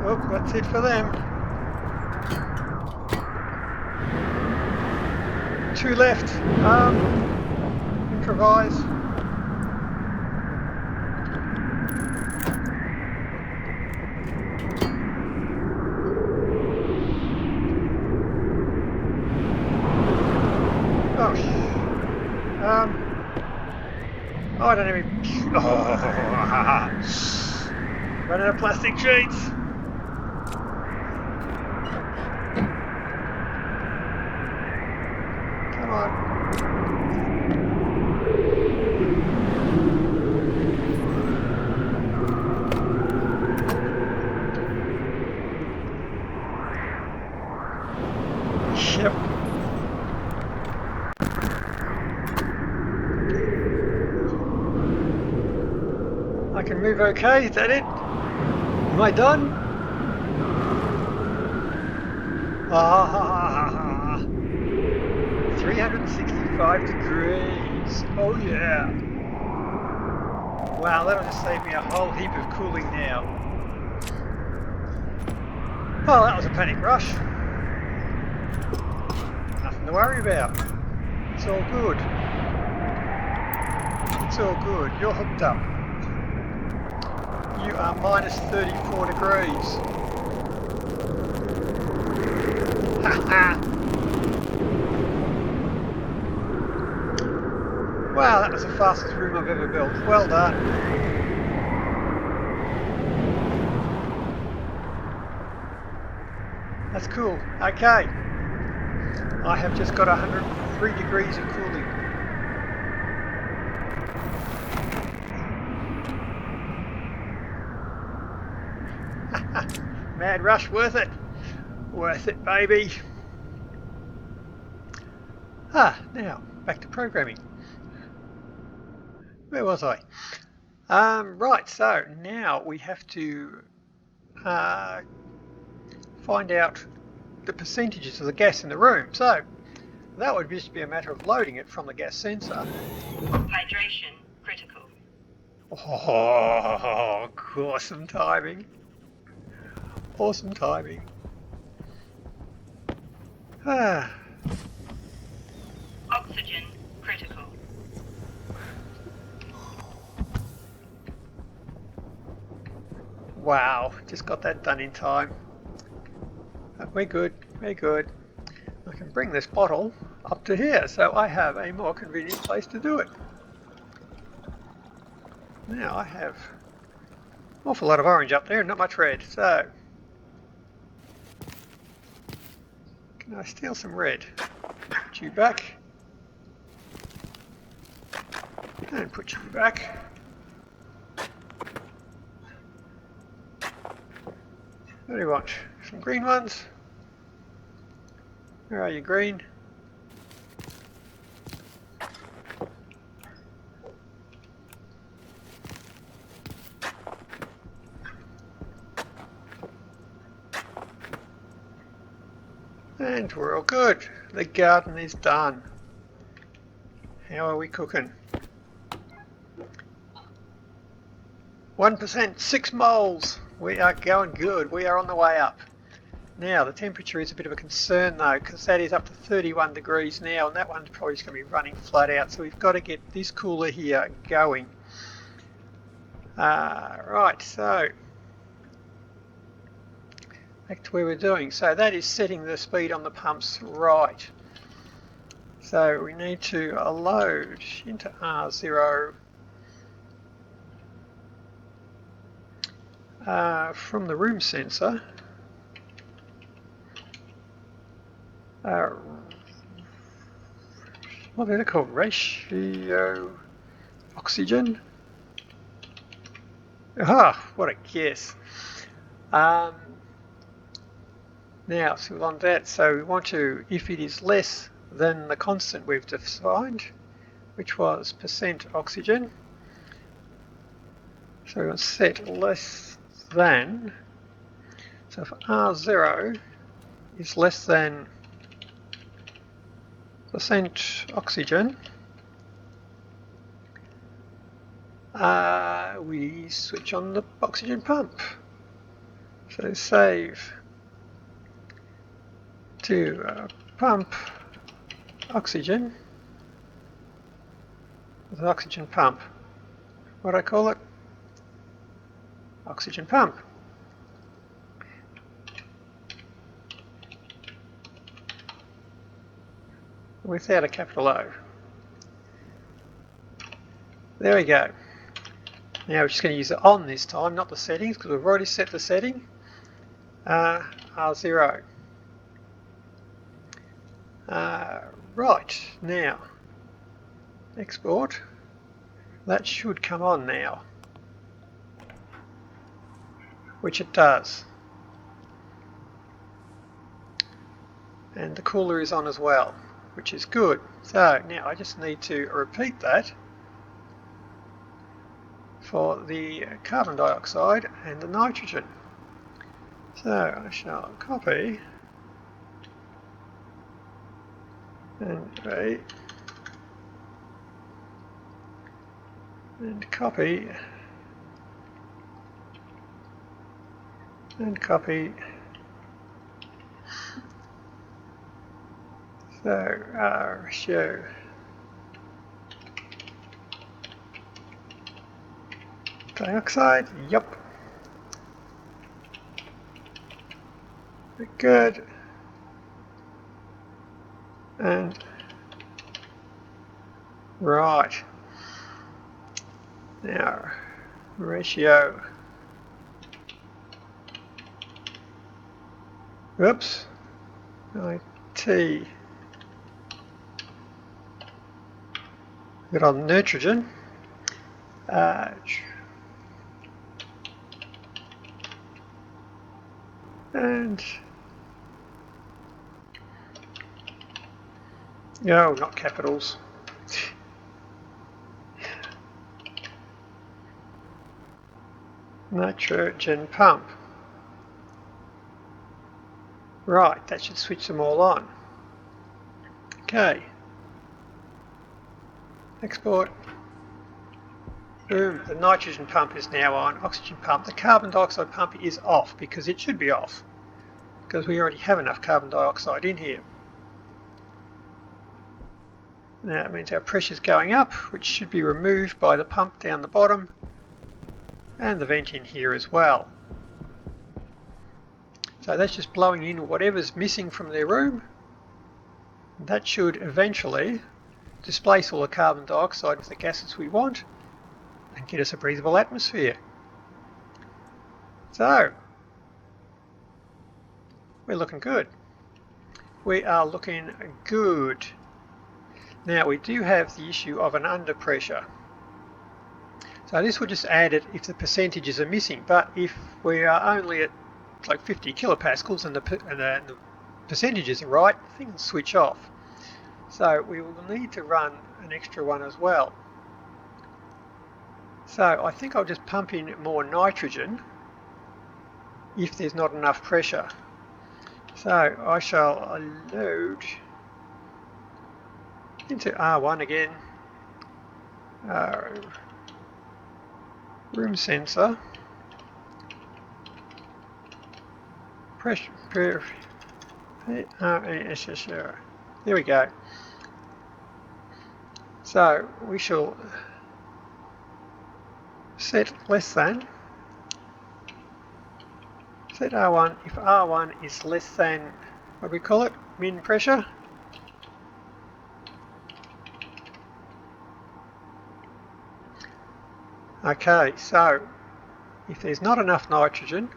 Oh, that's it for them. 2 left. Improvise. Oh, oh, I don't even. Oh, running out of plastic sheets. Come on. Yep. I can move okay, is that it? Am I done? Ah, 365 degrees. Oh yeah. Wow, that'll just save me a whole heap of cooling now. Well, that was a panic rush. Nothing to worry about. It's all good. It's all good. You're hooked up. You are minus 34 degrees. Wow, that was the fastest room I've ever built. Well done. That's cool. Okay. I have just got 103 degrees of cooling. Mad rush, worth it. Worth it, baby. Now, back to programming. Where was I? Right, so now we have to find out the percentages of the gas in the room. So that would just be a matter of loading it from the gas sensor. Hydration critical. Oh, awesome timing. Awesome timing. Oxygen critical. Wow, just got that done in time. We're good, we're good. I can bring this bottle up to here, so I have a more convenient place to do it. Now I have an awful lot of orange up there and not much red, so can I steal some red? Put you back. And put you back. What do you want? Some green ones? Where are you, green? And we're all good. The garden is done. How are we cooking? 1%, 6 moles. We are going good. We are on the way up. Now, the temperature is a bit of a concern though, because that is up to 31 degrees now, and that one's probably just going to be running flat out. So we've got to get this cooler here going. Right, so back to where we're doing. So that is setting the speed on the pumps right. So we need to load into R0 from the room sensor. What are they called? Ratio oxygen. Ah, what a guess. Now, so on that, so we want to, if it is less than the constant we've defined, which was percent oxygen, so we want to set less than, so if R0 is less than percent oxygen, we switch on the oxygen pump. So save to pump oxygen with an oxygen pump. What do I call it? Oxygen pump. Without a capital O. There we go. Now we're just going to use the on this time, not the settings, because we've already set the setting. R0. Right, now export. That should come on now, which it does. And the cooler is on as well, which is good. So now I just need to repeat that for the carbon dioxide and the nitrogen. So I shall copy and paste and copy and copy. So show dioxide, yep. Good. And right. Now ratio. Oops. IT. Good on nitrogen. And no, not capitals. Nitrogen pump. Right, that should switch them all on. Okay. Export. Boom, the nitrogen pump is now on, oxygen pump. The carbon dioxide pump is off because it should be off, because we already have enough carbon dioxide in here. Now that means our pressure is going up, which should be removed by the pump down the bottom and the vent in here as well. So that's just blowing in whatever's missing from their room. That should eventually displace all the carbon dioxide with the gases we want and get us a breathable atmosphere. So we're looking good. We are looking good. Now we do have the issue of an under pressure. So this will just add it if the percentages are missing, but if we are only at like 50 kilopascals and the percentages are right, the thing will switch off. So we will need to run an extra one as well. So I think I'll just pump in more nitrogen if there's not enough pressure. So I shall load into R1 again, room sensor, pressure, there we go. So we shall set less than, set R1 if R1 is less than, what do we call it, min pressure. Okay, so if there's not enough nitrogen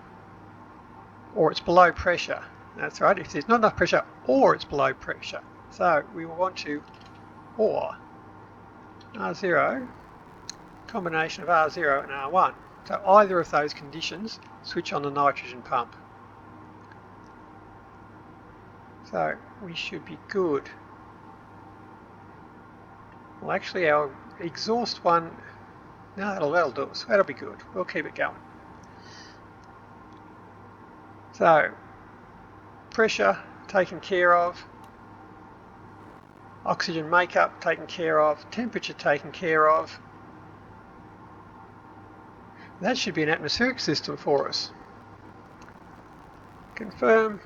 or it's below pressure, that's right, if there's not enough pressure or it's below pressure, so we will want to or R0 combination of R0 and R1. So either of those conditions switch on the nitrogen pump. So we should be good. Well, actually our exhaust one, no, that'll do us. That'll be good. We'll keep it going. So pressure taken care of, oxygen makeup taken care of, temperature taken care of. That should be an atmospheric system for us. Confirm,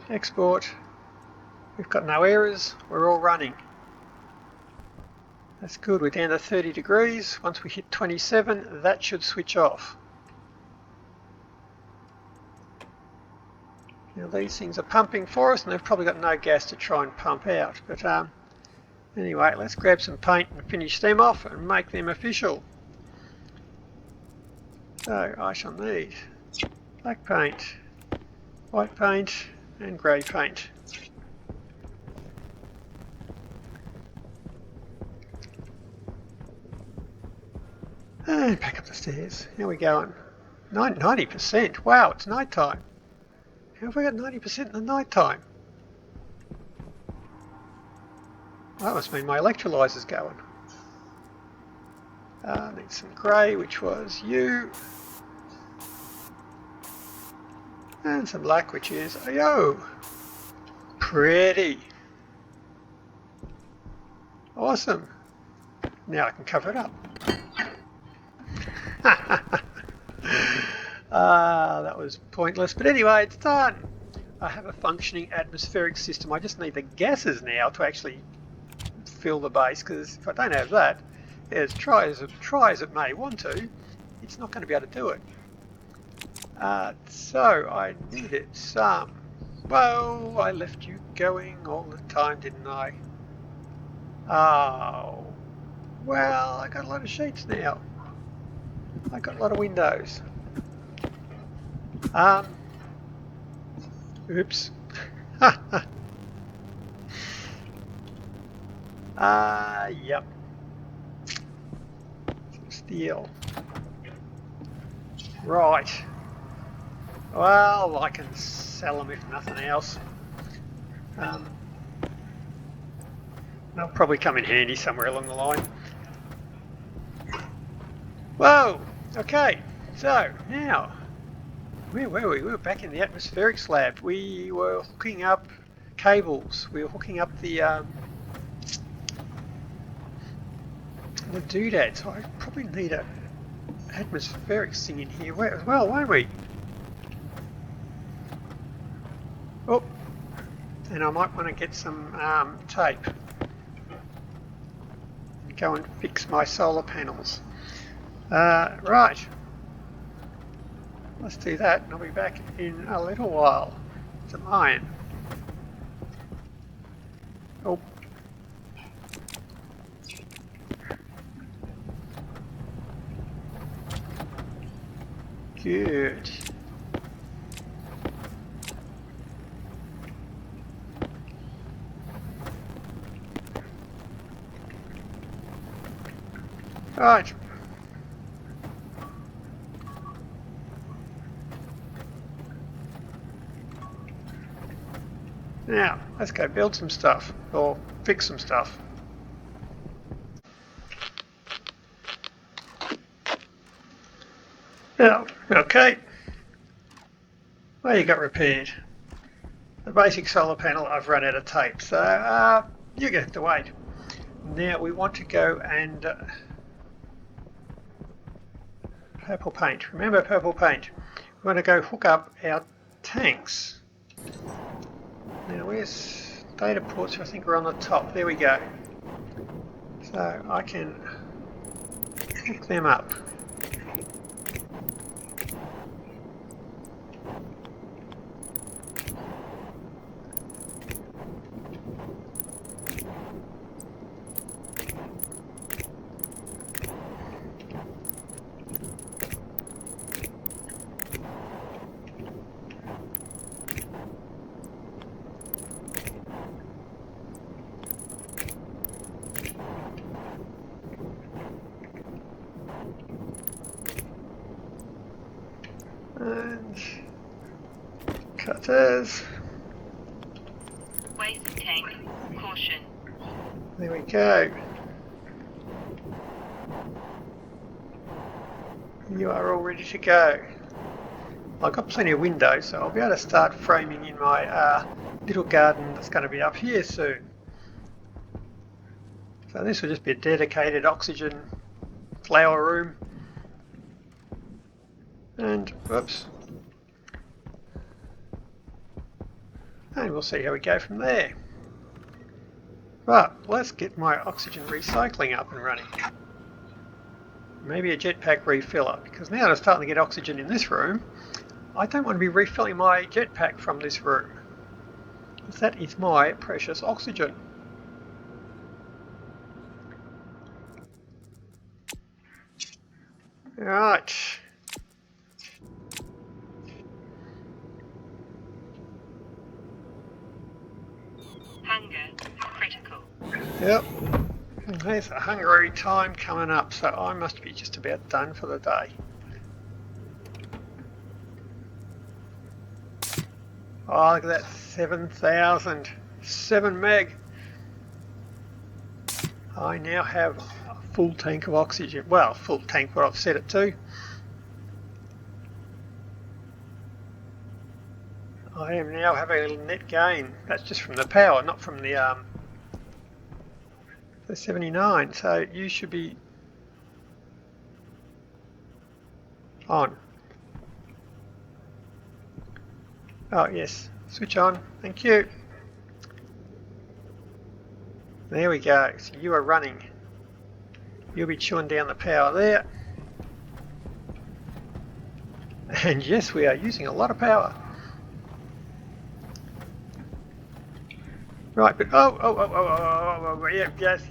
export. We've got no errors, we're all running. That's good, we're down to 30 degrees. Once we hit 27, that should switch off. Now these things are pumping for us and they've probably got no gas to try and pump out. But anyway, let's grab some paint and finish them off and make them official. So I shall need black paint, white paint and grey paint. And back up the stairs. Here we go. 90%. Wow, it's night time. How have we got 90% in the night time? That must mean my electrolyzer's going. I need some grey, which was you. And some black, which is yo. Pretty. Awesome. Now I can cover it up. That was pointless, but anyway, it's done. I have a functioning atmospheric system. I just need the gases now to actually fill the base, because if I don't have that, as try as it may want to, it's not going to be able to do it. So I needed some. Whoa, I left you going all the time, didn't I? Oh, well, I got a lot of sheets now. I got a lot of windows. Oops. Yep. Some steel. Right. Well, I can sell them if nothing else. They'll probably come in handy somewhere along the line. Whoa! Okay, so now, where were we? We were back in the atmospheric slab. We were hooking up cables. We were hooking up the doodad. So I probably need a atmospheric thing in here as well, won't we? Oh, and I might want to get some tape. Go and fix my solar panels. Right, let's do that and I'll be back in a little while. Some iron. Oh. Good. Right. Now, let's go build some stuff, or fix some stuff. Now, okay. Well, you got repaired. The basic solar panel, I've run out of tape, so you're going to have to wait. Now, we want to go and... purple paint. Remember purple paint. We want to go hook up our tanks. Now where's data ports? I think we're on the top. There we go. So I can hook them up. cutters. Waste tank. Caution. There we go. You are all ready to go. I've got plenty of windows, so I'll be able to start framing in my little garden that's going to be up here soon. So this will just be a dedicated oxygen flower room. And, whoops. And we'll see how we go from there. Right, let's get my oxygen recycling up and running. Maybe a jetpack refiller, because now that I'm starting to get oxygen in this room, I don't want to be refilling my jetpack from this room, because that is my precious oxygen. Right. Hunger. Critical. Yep. There's a hungry time coming up, so I must be just about done for the day. Oh, look at that, 7,000, 7 meg. I now have a full tank of oxygen. Well, full tank, what I've set it to. I am now having a little net gain. That's just from the power, not from the 79. So you should be on. Oh yes, switch on. Thank you. There we go. So you are running. You'll be chewing down the power there. And yes, we are using a lot of power. Right, but yeah, yes.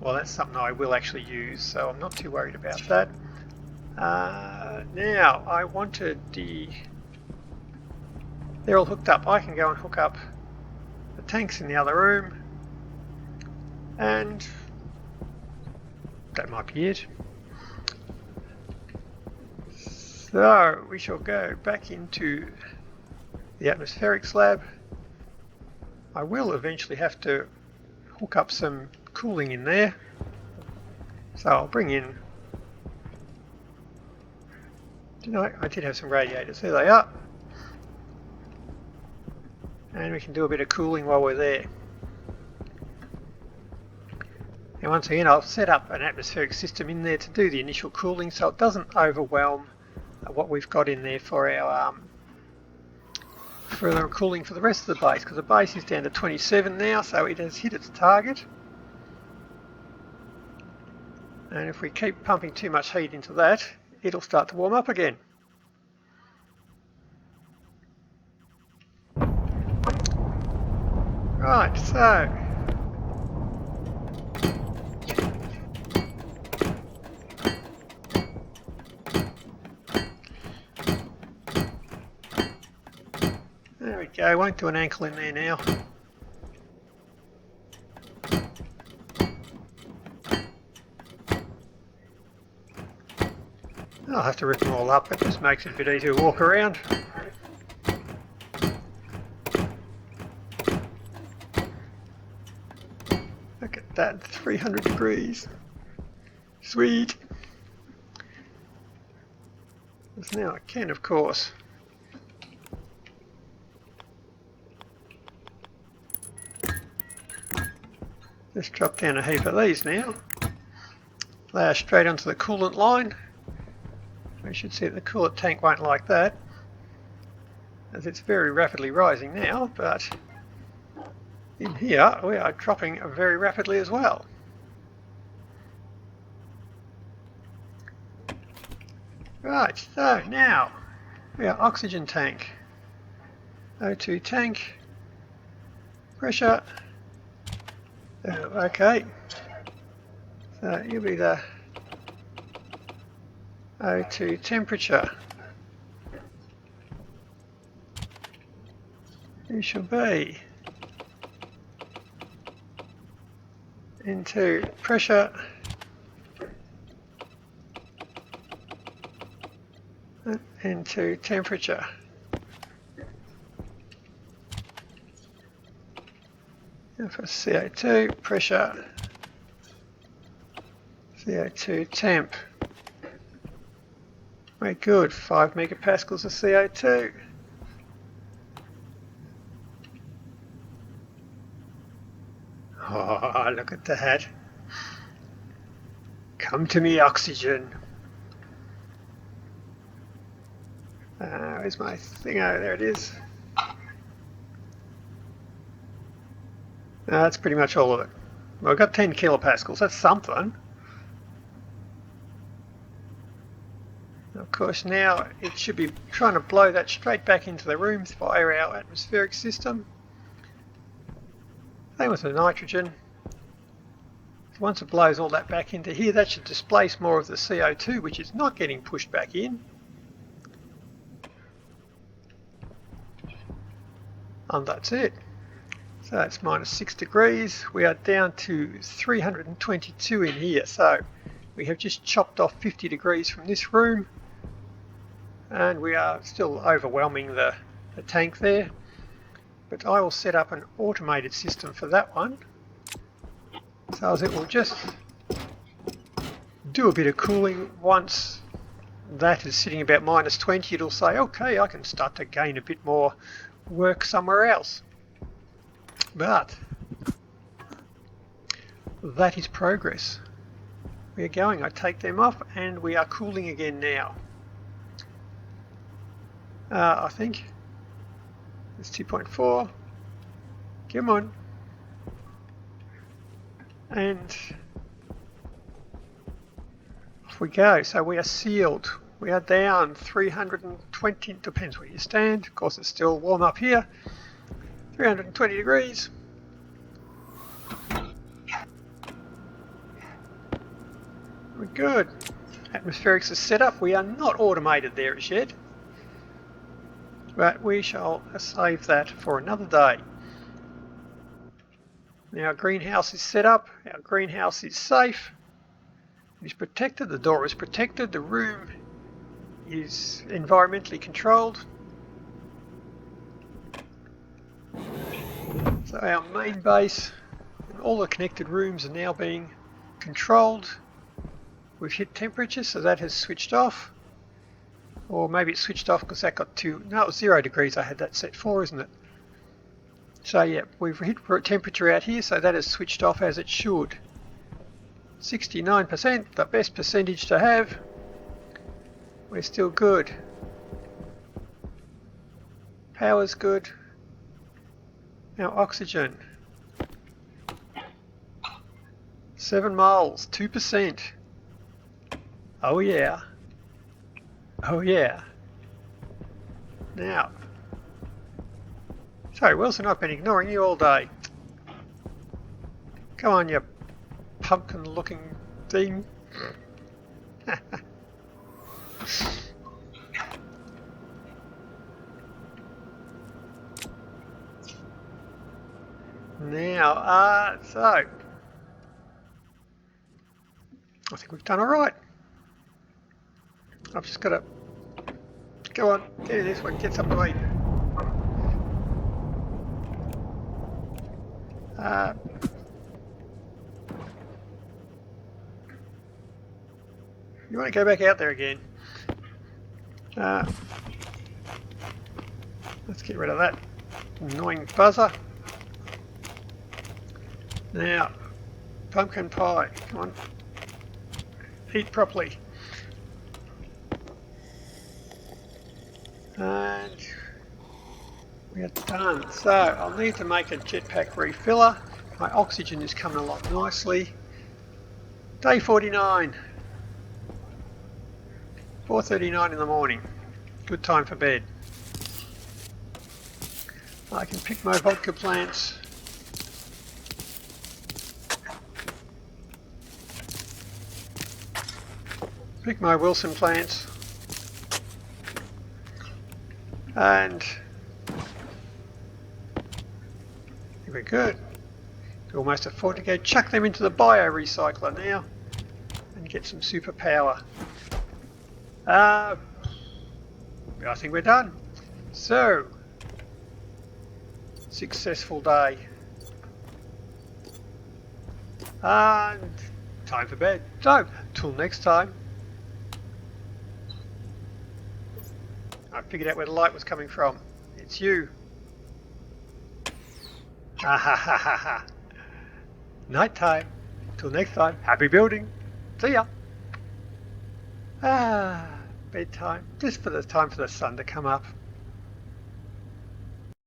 Well, that's something I will actually use, so I'm not too worried about that. Now, I wanted they're all hooked up. I can go and hook up the tanks in the other room, and that might be it. So we shall go back into the atmospheric slab. I will eventually have to hook up some cooling in there, so I'll bring in, you know, I did have some radiators, there they are, and we can do a bit of cooling while we're there. And once again, I'll set up an atmospheric system in there to do the initial cooling so it doesn't overwhelm what we've got in there for our further cooling for the rest of the base, because the base is down to 27 now, so it has hit its target. And if we keep pumping too much heat into that, it'll start to warm up again. Right, so there we go, won't do an ankle in there now. I'll have to rip them all up, it just makes it a bit easier to walk around. Look at that, 300 degrees. Sweet. So now I can, of course, just drop down a heap of these now. They are straight onto the coolant line. We should see that the coolant tank won't like that, as it's very rapidly rising now, but in here we are dropping very rapidly as well. Right, so now we are oxygen tank, O2 tank, pressure, okay, so you'll be the O2 temperature. You shall be into pressure into temperature. And for CO2, pressure, CO2 temp. Very good, 5 megapascals of CO2. Oh, look at that. Come to me, oxygen. Where's my thing? Oh, there it is. That's pretty much all of it. Well, I've got 10 kilopascals. That's something. Of course, now it should be trying to blow that straight back into the room via our atmospheric system. Same with the nitrogen. Once it blows all that back into here, that should displace more of the CO2, which is not getting pushed back in. And that's it. So it's minus 6 degrees. We are down to 322 in here. So we have just chopped off 50 degrees from this room. And we are still overwhelming the tank there. But I will set up an automated system for that one. So as it will just do a bit of cooling. Once that is sitting about minus 20, it'll say, okay, I can start to gain a bit more work somewhere else. But that is progress. We are going. I take them off and we are cooling again now. I think it's 2.4. Come on. And off we go. So we are sealed. We are down 320, depends where you stand. Of course, it's still warm up here. 320 degrees. We're good. Atmospherics is set up. We are not automated there as yet. But we shall save that for another day. Now our greenhouse is set up. Our greenhouse is safe. It is protected. The door is protected. The room is environmentally controlled. So our main base and all the connected rooms are now being controlled. We've hit temperature, so that has switched off. Or maybe it switched off because that got to, no, it was 0 degrees I had that set for, isn't it? So yeah, we've hit temperature out here, so that has switched off as it should. 69%, the best percentage to have. We're still good. Power's good. Now oxygen. 7 moles, 2%. Oh yeah. Oh yeah. Now. Sorry Wilson, I've been ignoring you all day. Come on, you pumpkin looking thing. Now, so I think we've done all right. I've just got to go on, do this one, get something to eat. You want to go back out there again? Let's get rid of that annoying buzzer. Now, pumpkin pie, come on, eat properly. And we are done. So I'll need to make a jetpack refiller. My oxygen is coming along nicely. Day 49. 4:39 in the morning. Good time for bed. I can pick my vodka plants. Pick my Wilson plants. And we're good. We almost afford to go chuck them into the bio-recycler now and get some superpower. I think we're done. So, successful day. And time for bed. So, till next time. I figured out where the light was coming from. It's you. Ha ha ha ha ha. Night time. Till next time. Happy building. See ya. Bedtime. Just for the time for the sun to come up.